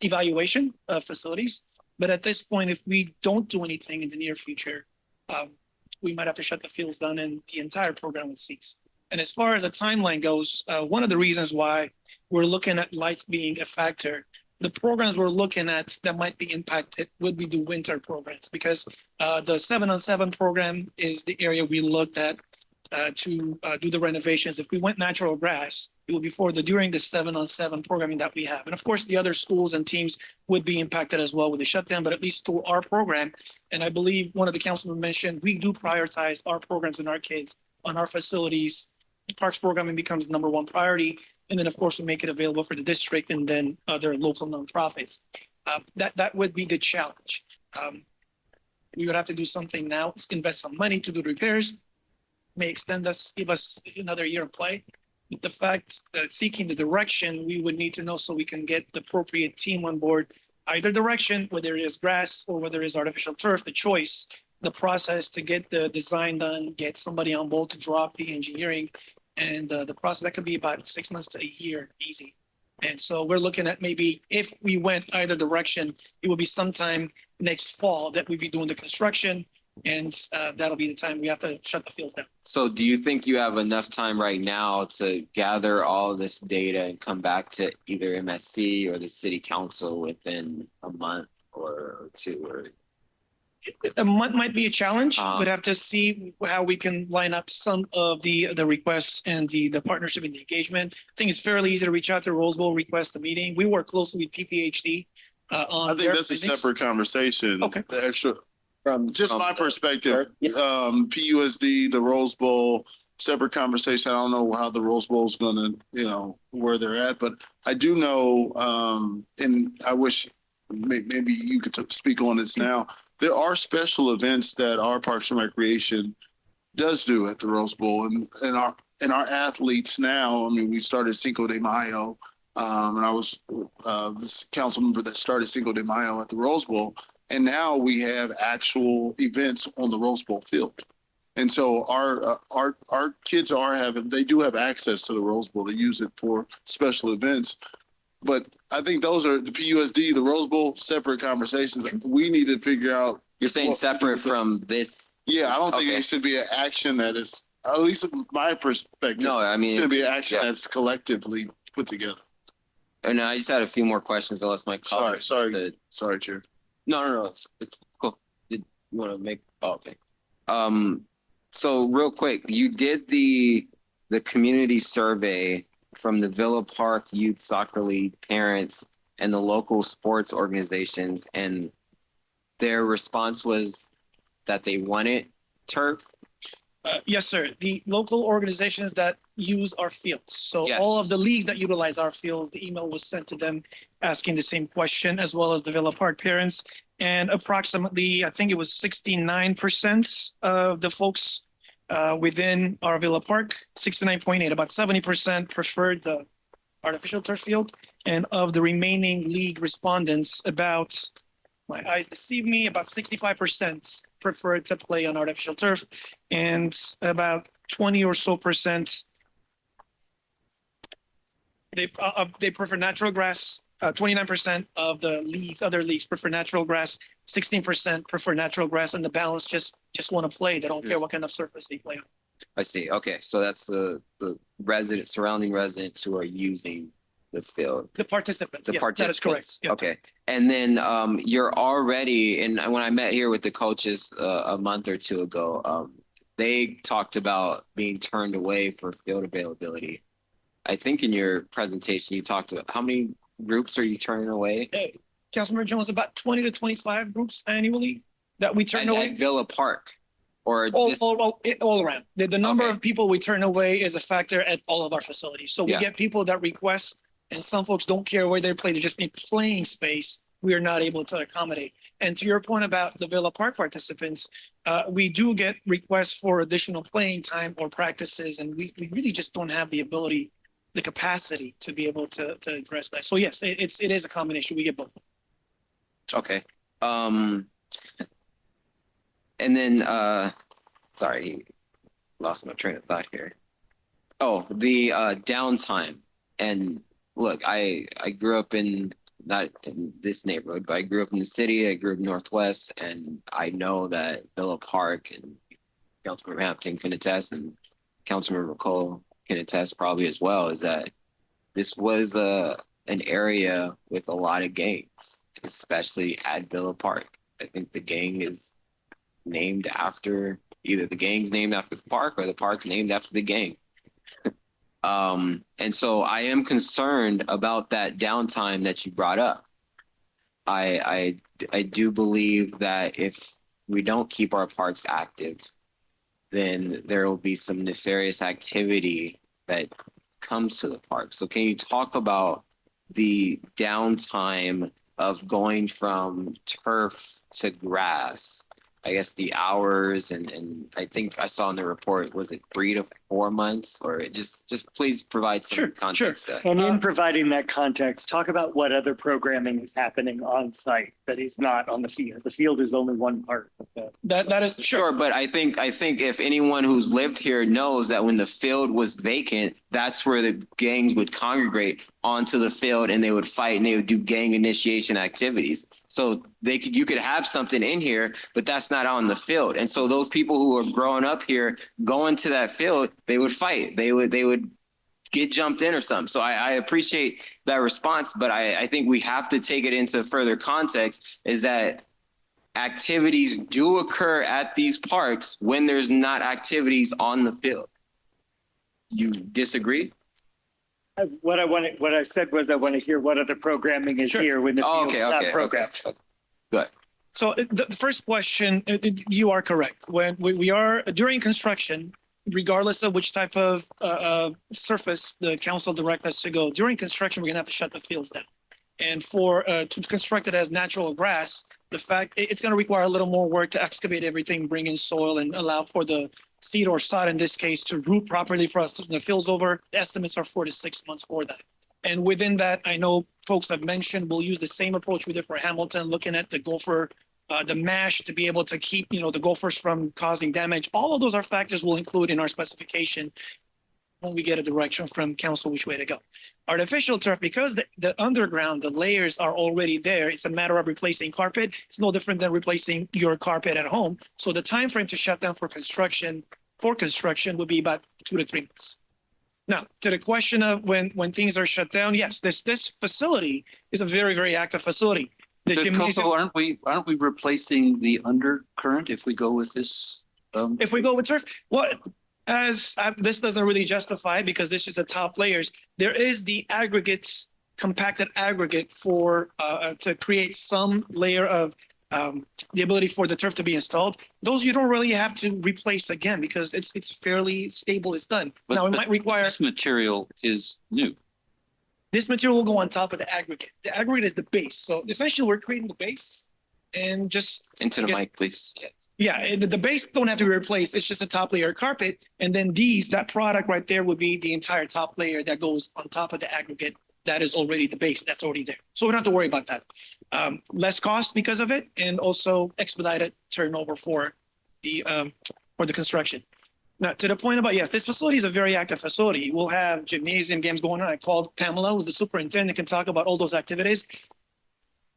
evaluation of facilities. But at this point, if we don't do anything in the near future, we might have to shut the fields down and the entire program would cease. And as far as the timeline goes, one of the reasons why we're looking at lights being a factor, the programs we're looking at that might be impacted would be the winter programs, because the 7-on-7 program is the area we looked at to do the renovations. If we went natural grass, it would be during the 7-on-7 programming that we have. And of course, the other schools and teams would be impacted as well with the shutdown, but at least through our program. And I believe one of the councilmen mentioned, we do prioritize our programs and our kids on our facilities. Parks programming becomes #1 priority. And then of course, we make it available for the district and then other local nonprofits. That would be the challenge. We would have to do something now, invest some money to do repairs, may extend us, give us another year of play. But the fact that seeking the direction, we would need to know so we can get the appropriate team on board, either direction, whether it is grass or whether it is artificial turf, the choice, the process to get the design done, get somebody on board to drop the engineering. And the process, that could be about 6 months to a year, easy. And so we're looking at maybe if we went either direction, it would be sometime next fall that we'd be doing the construction. And that'll be the time we have to shut the fields down. So do you think you have enough time right now to gather all this data and come back to either MSC or the city council within a month or two? Or a month might be a challenge. We'd have to see how we can line up some of the requests and the partnership and the engagement. I think it's fairly easy to reach out to Rose Bowl, request a meeting. We work closely with PPHD on I think that's a separate conversation. Okay. The extra, from just my perspective, PUSD, the Rose Bowl, separate conversation. I don't know how the Rose Bowl is going to, where they're at, but I do know, and I wish maybe you could speak on this now. There are special events that our Parks and Recreation does do at the Rose Bowl, and our athletes now. I mean, we started Cinco de Mayo, and I was this council member that started Cinco de Mayo at the Rose Bowl, and now we have actual events on the Rose Bowl field. And so our kids they do have access to the Rose Bowl. They use it for special events. But I think those are the PUSD, the Rose Bowl, separate conversations. We need to figure out. You're saying separate from this? Yeah, I don't think it should be an action that is, at least from my perspective. No, I mean, it should be an action that's collectively put together. And I just had a few more questions, unless my colleagues. Sorry, Chair. No, it's cool. Did you want to make? Oh, okay. So real quick, you did the community survey from the Villa Park Youth Soccer League parents and the local sports organizations, and their response was that they wanted turf? Yes, sir. The local organizations that use our fields. So all of the leagues that utilize our fields, the email was sent to them asking the same question, as well as the Villa Park parents. And approximately, I think it was 69% of the folks within our Villa Park, 69.8, about 70% preferred the artificial turf field. And of the remaining league respondents, about, my eyes deceive me, about 65% preferred to play on artificial turf, and about 20 or so percent they prefer natural grass. 29% of the leagues, other leagues, prefer natural grass. 16% prefer natural grass, and the balance just want to play. They don't care what kind of surface they play on. I see. Okay, so that's the surrounding residents who are using the field. The participants. The participants. That is correct. Yeah. Okay, and then you're already, and when I met here with the coaches a month or two ago, they talked about being turned away for field availability. I think in your presentation, you talked about how many groups are you turning away? Councilmember Jones, about 20 to 25 groups annually that we turn At away. Villa Park? Or All around. The number Okay. of people we turn away is a factor at all of our facilities. So we Yeah. get people that request, and some folks don't care where they play, they just need playing space. We are not able to accommodate. And to your point about the Villa Park participants, we do get requests for additional playing time or practices, and we really just don't have the ability, the capacity to be able to address that. So yes, it is a combination. We get both. Okay. And then, sorry, lost my train of thought here. Oh, the downtime. And look, I grew up in, not in this neighborhood, but I grew up in the city. I grew up Northwest, and I know that Villa Park and Councilmember Hampton can attest, and Councilmember Cole can attest probably as well, is that this was an area with a lot of gangs, especially at Villa Park. I think the gang is named after, either the gang's named after the park or the park's named after the gang. And so I am concerned about that downtime that you brought up. I do believe that if we don't keep our parks active, then there will be some nefarious activity that comes to the park. So can you talk about the downtime of going from turf to grass? I guess the hours and I think I saw in the report, was it 3 to 4 months, or just please provide some context. Sure. And in providing that context, talk about what other programming is happening on site that is not on the field. The field is only one part of that is sure. But I think if anyone who's lived here knows that when the field was vacant, that's where the gangs would congregate onto the field and they would fight and they would do gang initiation activities. So you could have something in here, but that's not on the field. And so those people who are growing up here going to that field, they would fight. They would get jumped in or something. So I appreciate that response, but I think we have to take it into further context, is that activities do occur at these parks when there's not activities on the field. You disagree? What I said was I want to hear what other programming is here when the field's not programmed. Good. So the first question, you are correct. When we are during construction, regardless of which type of surface the council direct us to go, during construction, we're gonna have to shut the fields down. And to construct it as natural grass, the fact it's going to require a little more work to excavate everything, bring in soil, and allow for the seed or sod in this case to root properly for us to turn the fields over. The estimates are 4 to 6 months for that. And within that, I know folks have mentioned we'll use the same approach we did for Hamilton, looking at the gopher, the mesh to be able to keep the gophers from causing damage. All of those are factors we'll include in our specification when we get a direction from council which way to go. Artificial turf, because the underground, the layers are already there, it's a matter of replacing carpet. It's no different than replacing your carpet at home. So the time frame to shut down for construction would be about 2 to 3 months. Now, to the question of when things are shut down, yes, this facility is a very, very active facility. The gymnasium, Coco, aren't we replacing the undercurrent if we go with this? If we go with turf, this doesn't really justify, because this is the top layers. There is the aggregates, compacted aggregate for to create some layer of the ability for the turf to be installed. Those you don't really have to replace again because it's fairly stable. It's done. Now it might require. This material is new. This material will go on top of the aggregate. The aggregate is the base. So essentially, we're creating the base and just into the mic, please. Yeah. Yeah, the base don't have to be replaced. It's just a top layer carpet. And then that product right there would be the entire top layer that goes on top of the aggregate. That is already the base. That's already there. So we don't have to worry about that. Less cost because of it, and also expedited turnover for the construction. Now, to the point about, yes, this facility is a very active facility. We'll have gymnasium games going on. I called Pamela, who's the superintendent, can talk about all those activities.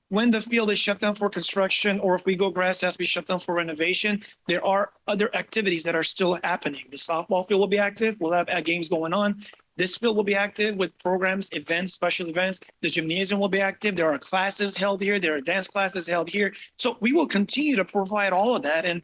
When the field is shut down for construction, or if we go grass, it has to be shut down for renovation, there are other activities that are still happening. The softball field will be active. We'll have games going on. This field will be active with programs, events, special events. The gymnasium will be active. There are classes held here. There are dance classes held here. So we will continue to provide all of that. And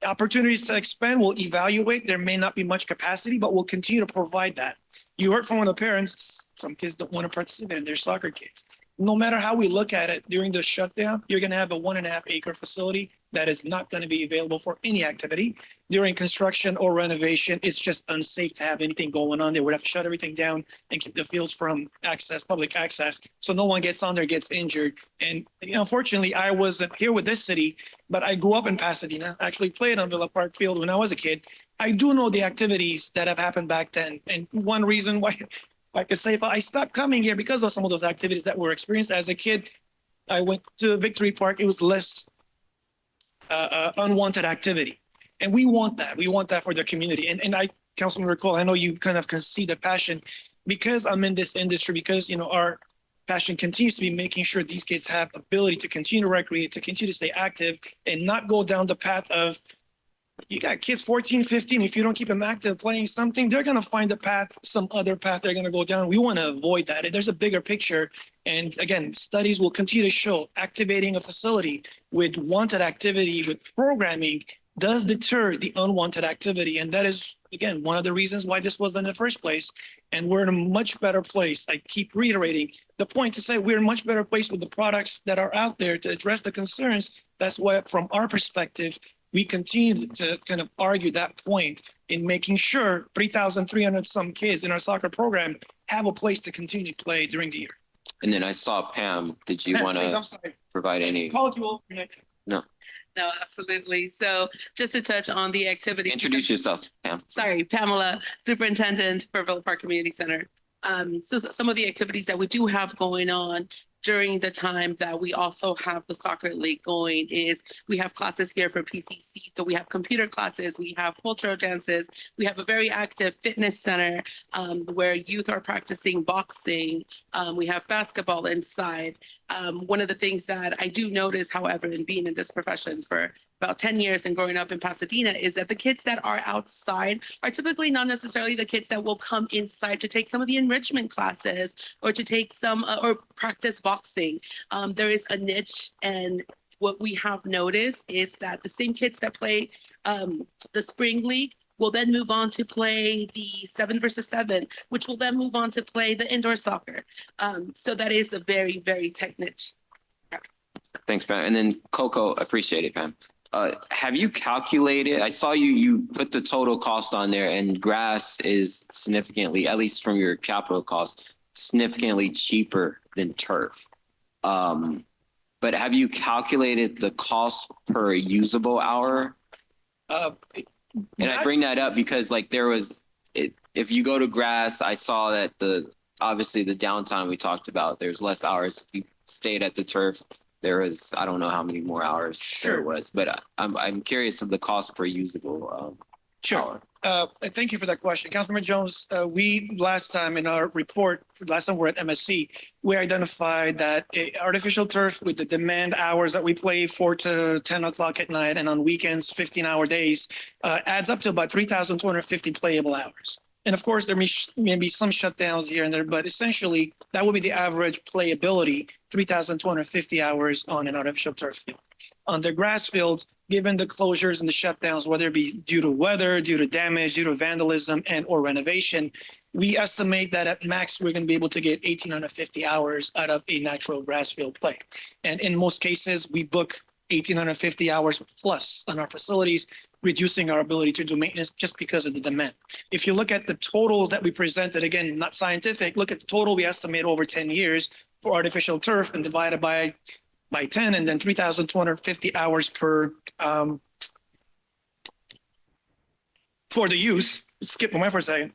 opportunities to expand, we'll evaluate. There may not be much capacity, but we'll continue to provide that. You heard from one of the parents, some kids don't want to participate in their soccer kids. No matter how we look at it, during the shutdown, you're going to have a 1.5 acre facility that is not going to be available for any activity. During construction or renovation, it's just unsafe to have anything going on there. We'd have to shut everything down and keep the fields from access, public access, so no one gets on there, gets injured. And unfortunately, I wasn't here with this city, but I grew up in Pasadena, actually played on Villa Park Field when I was a kid. I do know the activities that have happened back then. And one reason why I could say if I stopped coming here because of some of those activities that were experienced as a kid, I went to Victory Park. It was less unwanted activity. And we want that. We want that for the community. And I, Councilman Recall, I know you kind of can see the passion because I'm in this industry, because, our passion continues to be making sure these kids have ability to continue to recreate, to continue to stay active and not go down the path of, you got kids 14, 15. If you don't keep them active playing something, they're going to find a path, some other path they're going to go down. We want to avoid that. There's a bigger picture. And again, studies will continue to show activating a facility with wanted activity, with programming, does deter the unwanted activity. And that is, again, one of the reasons why this was in the first place. And we're in a much better place. I keep reiterating the point to say we're in a much better place with the products that are out there to address the concerns. That's why, from our perspective, we continue to kind of argue that point in making sure 3,300 some kids in our soccer program have a place to continue to play during the year. And then I saw Pam. Did you want to provide any? Called you over next. No. No, absolutely. So just to touch on the activity. Introduce yourself, Pam. Sorry, Pamela, Superintendent for Villa Park Community Center. So some of the activities that we do have going on during the time that we also have the soccer league going is we have classes here for PCC. So we have computer classes, we have cultural dances, we have a very active fitness center where youth are practicing boxing. We have basketball inside. One of the things that I do notice, however, in being in this profession for about 10 years and growing up in Pasadena is that the kids that are outside are typically not necessarily the kids that will come inside to take some of the enrichment classes or to take some or practice boxing. There is a niche, and what we have noticed is that the same kids that play the spring league will then move on to play the 7 versus 7, which will then move on to play the indoor soccer. So that is a very, very tight niche. Thanks, Pam. And then Coco, appreciate it, Pam. Have you calculated? I saw you put the total cost on there, and grass is significantly, at least from your capital cost, significantly cheaper than turf. But have you calculated the cost per usable hour? And I bring that up because if you go to grass, I saw that obviously the downtime we talked about, there's less hours. If you stayed at the turf, there was, I don't know how many more hours there was, but I'm curious of the cost per usable hour. Thank you for that question. Councilmember Jones, we last time in our report, last time we're at MSC, we identified that artificial turf with the demand hours that we play 4 to 10 o'clock at night and on weekends, 15-hour days, adds up to about 3,250 playable hours. And of course, there may be some shutdowns here and there, but essentially that would be the average playability, 3,250 hours on an artificial turf field. On the grass fields, given the closures and the shutdowns, whether it be due to weather, due to damage, due to vandalism and or renovation, we estimate that at max, we're going to be able to get 1,850 hours out of a natural grass field play. And in most cases, we book 1,850 hours plus on our facilities, reducing our ability to do maintenance just because of the demand. If you look at the totals that we presented, again, not scientific, look at the total we estimate over 10 years for artificial turf and divide it by 10, and then 3,250 hours per for the use. Skip my for a second.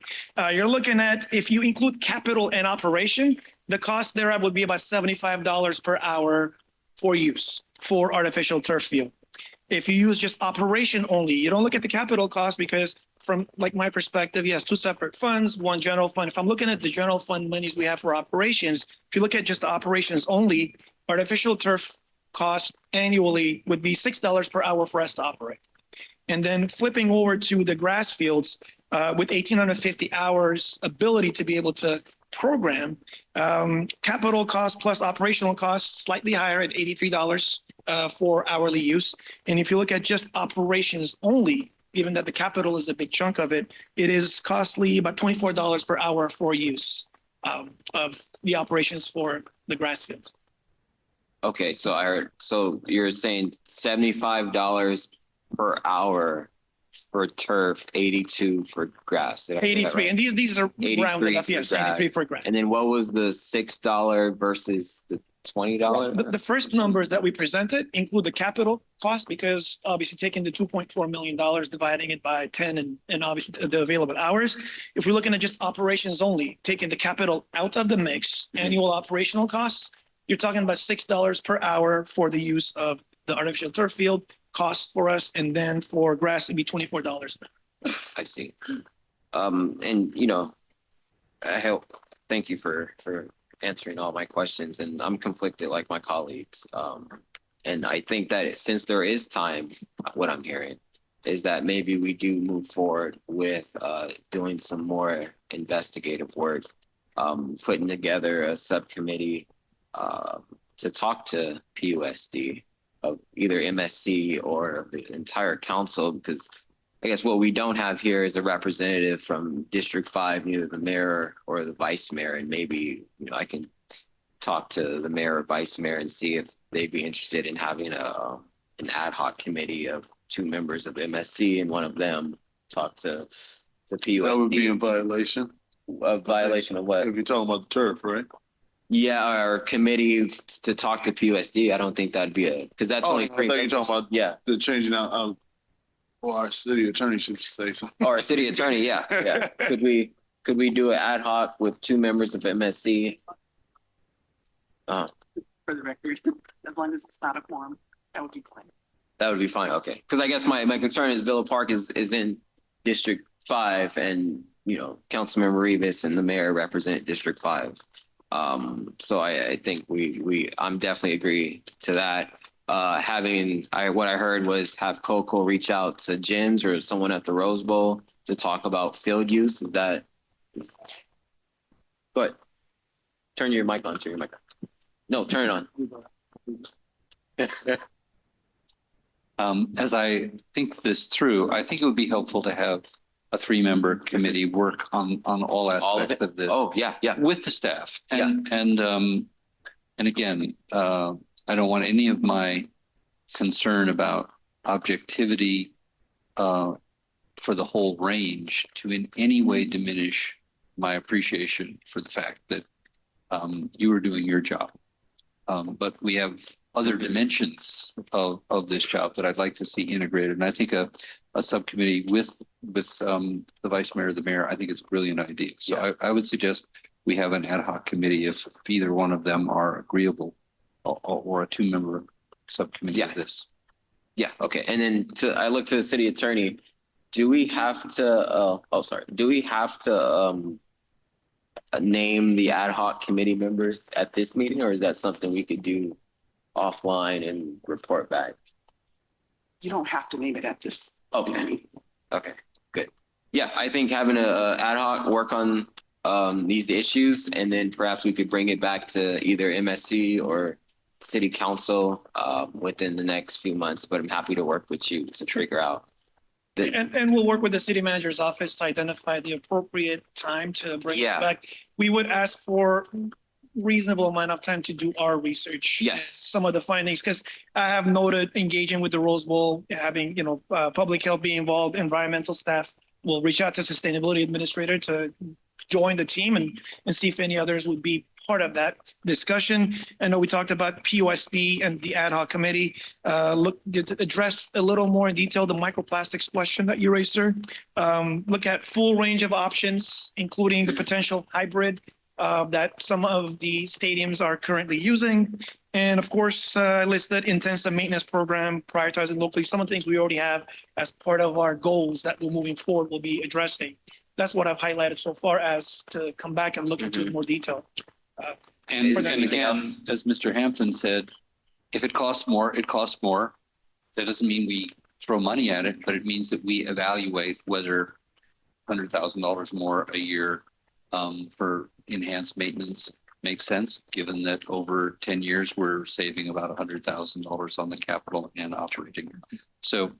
You're looking at, if you include capital and operation, the cost thereof would be about $75 per hour for use for artificial turf field. If you use just operation only, you don't look at the capital cost because from my perspective, yes, 2 separate funds, 1 general fund. If I'm looking at the general fund monies we have for operations, if you look at just the operations only, artificial turf cost annually would be $6 per hour for us to operate. And then flipping over to the grass fields with 1,850 hours ability to be able to program, capital cost plus operational costs slightly higher at $83 for hourly use. And if you look at just operations only, given that the capital is a big chunk of it, it is costly about $24 per hour for use of the operations for the grass fields. Okay, so I heard, so you're saying $75 per hour for turf, 82 for grass. Did I get that 83, right? and these are 83 rounded up, for yes, grass. 83 for grass. And then what was the $6 versus the $20? The first numbers that we presented include the capital cost, because obviously taking the $2.4 million, dividing it by 10 and obviously the available hours. If we're looking at just operations only, taking the capital out of the mix, annual operational costs, you're talking about $6 per hour for the use of the artificial turf field cost for us. And then for grass, it'd be $24. I see. And you know, thank you for answering all my questions, and I'm conflicted like my colleagues. And I think that since there is time, what I'm hearing is that maybe we do move forward with doing some more investigative work, putting together a subcommittee to talk to PUSD of either MSC or the entire council, because I guess what we don't have here is a representative from District 5, neither the mayor or the vice mayor. And maybe, you know, I can talk to the mayor or vice mayor and see if they'd be interested in having an ad hoc committee of 2 members of MSC and one of them talk to PUSD. That would be in violation. A violation of what? If you're talking about the turf, right? Yeah, our committee to talk to PUSD. I don't think that'd be because that's only I thought you were talking about the changing out of. Well, our city attorney should say something. Oh, our city attorney, yeah. Could we do an ad hoc with 2 members of MSC? For the record, as long as it's not a quorum, that would be fine. That would be fine. Okay, because I guess my concern is Villa Park is in District 5, and you know, Councilmember Rivas and the mayor represent District 5. So I think I'm definitely agree to that. What I heard was have Coco reach out to Jim's or someone at the Rose Bowl to talk about field use. Is that? But turn your mic on. Turn your mic on. No, turn it on. As I think this through, I think it would be helpful to have a 3-member committee work on all aspects of this. Oh, yeah, with the staff. And again, I don't want any of my concern about objectivity for the whole range to in any way diminish my appreciation for the fact that you are doing your job. But we have other dimensions of this job that I'd like to see integrated. And I think a subcommittee with the vice mayor, the mayor, I think it's a brilliant idea. So I would suggest we have an ad hoc committee if either one of them are agreeable, or a 2-member subcommittee of this. Yeah. Okay. And then I look to the city attorney. Do we have to? Do we have to name the ad hoc committee members at this meeting, or is that something we could do offline and report back? You don't have to name it at this. Okay. Okay. Good. Yeah, I think having a ad hoc work on these issues, and then perhaps we could bring it back to either MSC or city council within the next few months. But I'm happy to work with you to figure out. And we'll work with the city manager's office to identify the appropriate time to bring it back. We would ask for reasonable amount of time to do our research. Yes. Some of the findings, because I have noted engaging with the Rose Bowl, having, public health be involved, environmental staff will reach out to sustainability administrator to join the team and see if any others would be part of that discussion. I know we talked about PUSD and the ad hoc committee. Address a little more in detail the microplastics question that you raised, sir. Look at full range of options, including the potential hybrid that some of the stadiums are currently using. And of course, listed intensive maintenance program, prioritizing locally. Some of the things we already have as part of our goals that we're moving forward will be addressing. That's what I've highlighted so far, as to come back and look into it in more detail. And again, as Mr. Hampton said, if it costs more, it costs more. That doesn't mean we throw money at it, but it means that we evaluate whether $100,000 more a year for enhanced maintenance makes sense, given that over 10 years, we're saving about $100,000 on the capital and operating. So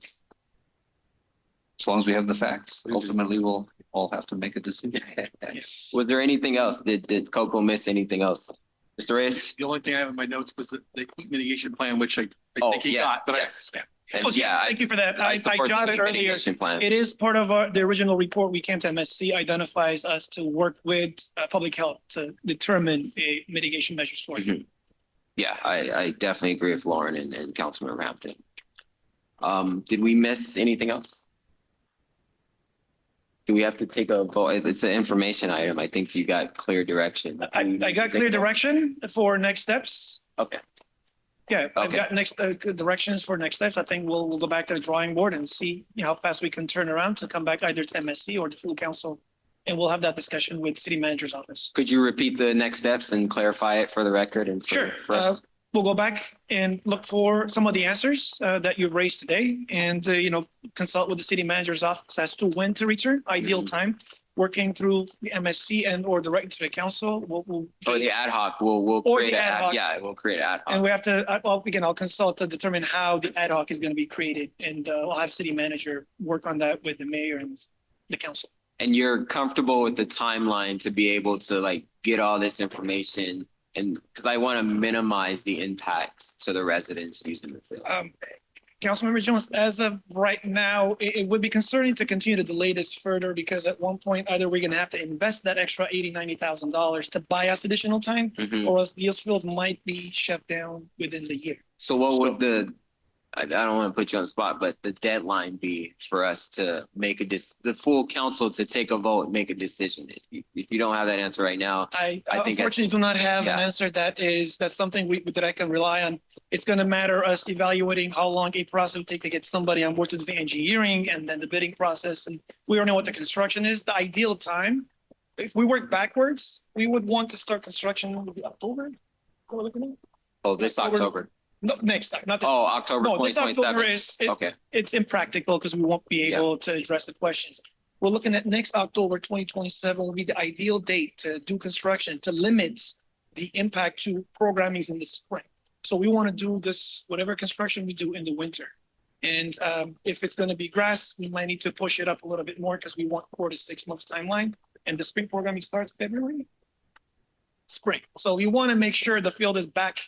as long as we have the facts, ultimately we'll all have to make a decision. Was there anything else? Did Coco miss anything else? Mr. Reyes? The only thing I have in my notes was the heat mitigation plan, which I Oh, think he yeah, got, but yes. And Oh, yeah, thank you for that. I support got the it earlier. mitigation plan. It is part of the original report we came to MSC identifies us to work with public health to determine mitigation measures for it. Yeah, I definitely agree with Lauren and Councilmember Hampton. Did we miss anything else? Do we have to take a vote? It's an information item. I think you got clear direction. I got clear direction for next steps. Okay. Yeah, I've Okay. got next directions for next steps. I think we'll go back to the drawing board and see, how fast we can turn around to come back either to MSC or the full council. And we'll have that discussion with city manager's office. Could you repeat the next steps and clarify it for the record and Sure. for us? We'll go back and look for some of the answers that you've raised today and, consult with the city manager's office as to when to return, ideal time, working through the MSC and or directly to the council. We'll Or the ad hoc, we'll Or create the an ad hoc. yeah, we'll create ad And hoc. we have to, I'll consult to determine how the ad hoc is going to be created. And I'll have city manager work on that with the mayor and the council. And you're comfortable with the timeline to be able to get all this information? And because I want to minimize the impacts to the residents using the field. Councilmember Jones, as of right now, it would be concerning to continue to delay this further because at one point, either we're going to have to invest that extra $90,000 to buy us additional time, or else these fields might be shut down within the year. So what would I don't want to put you on the spot, but the deadline be for us to make the full council to take a vote and make a decision? If you don't have that answer right now, I think unfortunately do not have yeah. an answer that's something that I can rely on. It's going to matter us evaluating how long a process would take to get somebody on board to do the engineering and then the bidding process. And we don't know what the construction is. The ideal time, if we work backwards, we would want to start construction in October. oh, this October. No, next, not this. Oh, October No, this October 2027. Okay. it's impractical because we won't be able to address the questions. We're looking at next October 2027 will be the ideal date to do construction, to limit the impact to programmings in the spring. So we want to do this, whatever construction we do in the winter. And if it's going to be grass, we might need to push it up a little bit more because we want 4 to 6 months timeline. And the spring programming starts February. Spring. So we want to make sure the field is back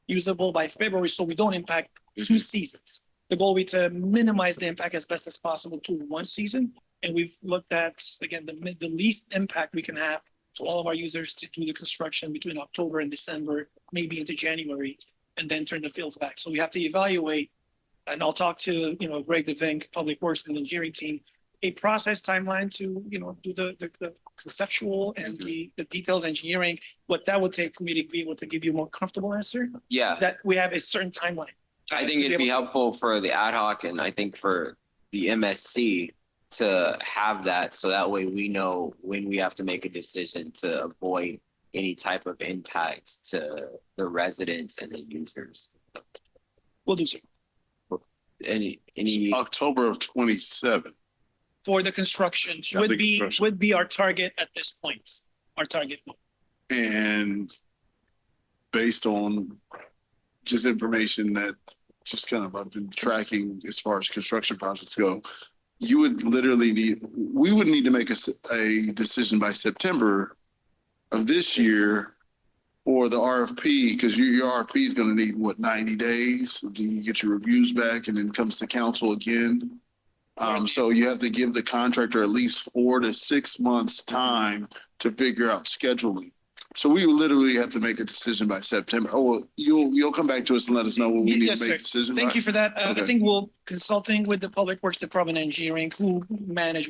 usable by February so we don't impact 2 seasons. The goal will be to minimize the impact as best as possible to 1 season. And we've looked at, again, the least impact we can have to all of our users to do the construction between October and December, maybe into January, and then turn the fields back. So we have to evaluate, and I'll talk to, Greg DeVink, Public Works and Engineering team, a process timeline to, do the conceptual and the details engineering, what that would take for me to be able to give you a more comfortable answer. Yeah. That we have a certain timeline. I think it'd be helpful for the ad hoc and I think for the MSC to have that. So that way we know when we have to make a decision to avoid any type of impacts to the residents and the users. We'll do so. Any October of 27. For the construction would be our target at this point, our target. And based on just information that just kind of I've been tracking as far as construction projects go, you would literally we would need to make a decision by September of this year or the RFP, because your RFP is going to need 90 days? Do you get your reviews back and then comes to council again? So you have to give the contractor at least 4 to 6 months time to figure out scheduling. So we literally have to make a decision by September. Oh, well, you'll come back to us and let us know when we need to make a decision. Thank you for that. I think we'll consulting with the Public Works Department Engineering, who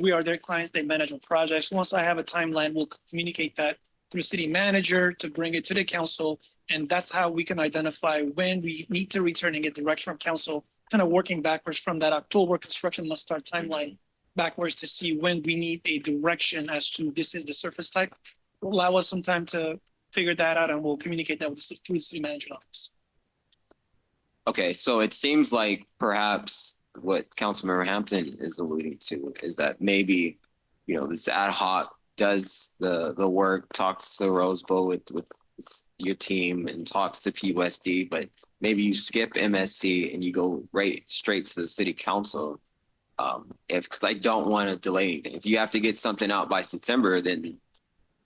we are their clients, they manage our projects. Once I have a timeline, we'll communicate that through city manager to bring it to the council. And that's how we can identify when we need to return and get direction from council, kind of working backwards from that October construction must start timeline backwards to see when we need a direction as to this is the surface type. Allow us some time to figure that out and we'll communicate that through the city manager's office. Okay, so it seems like perhaps what Councilmember Hampton is alluding to is that maybe, this ad hoc does the work, talks to Rose Bowl with your team and talks to PUSD, but maybe you skip MSC and you go right straight to the city council. Because I don't want to delay anything. If you have to get something out by September, then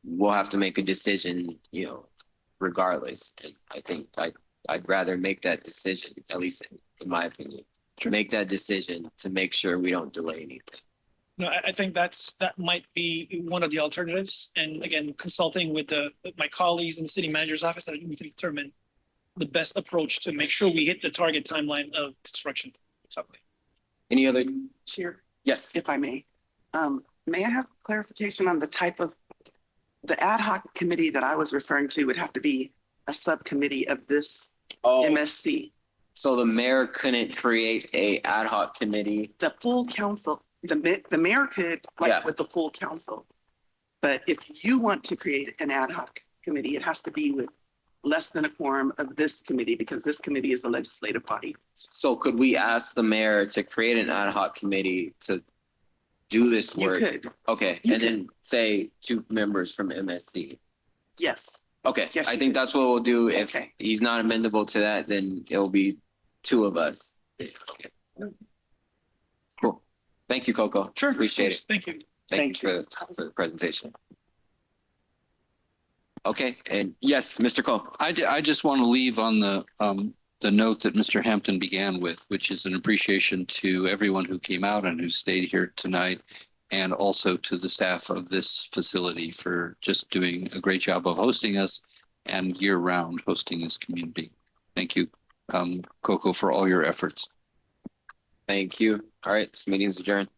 we'll have to make a decision, regardless. And I think I'd rather make that decision, at least in my opinion, make that decision to make sure we don't delay anything. No, I think that might be one of the alternatives. And again, consulting with my colleagues in the city manager's office, that we can determine the best approach to make sure we hit the target timeline of construction. Any other? Chair, Yes. if I may. May I have clarification on the type of, the ad hoc committee that I was referring to would have to be a subcommittee of this MSC? So the mayor couldn't create a ad hoc committee? The full council, the mayor could, with the full council. But if you want to create an ad hoc committee, it has to be with less than a quorum of this committee, because this committee is a legislative body. So could we ask the mayor to create an ad hoc committee to do this work? You could. Okay, You and then say 2 members from MSC. Yes. Okay, Yes, I you think could. that's what we'll do. If Okay. he's not amendable to that, then it'll be 2 of us. Okay. Cool. Thank you, Coco. Sure. Appreciate it. Thank you. Thank you for the presentation. Okay, and yes, Mr. Cole. I just want to leave on the note that Mr. Hampton began with, which is an appreciation to everyone who came out and who stayed here tonight, and also to the staff of this facility for just doing a great job of hosting us and year-round hosting this community. Thank you, Coco, for all your efforts. Thank you. All right, this meeting's adjourned.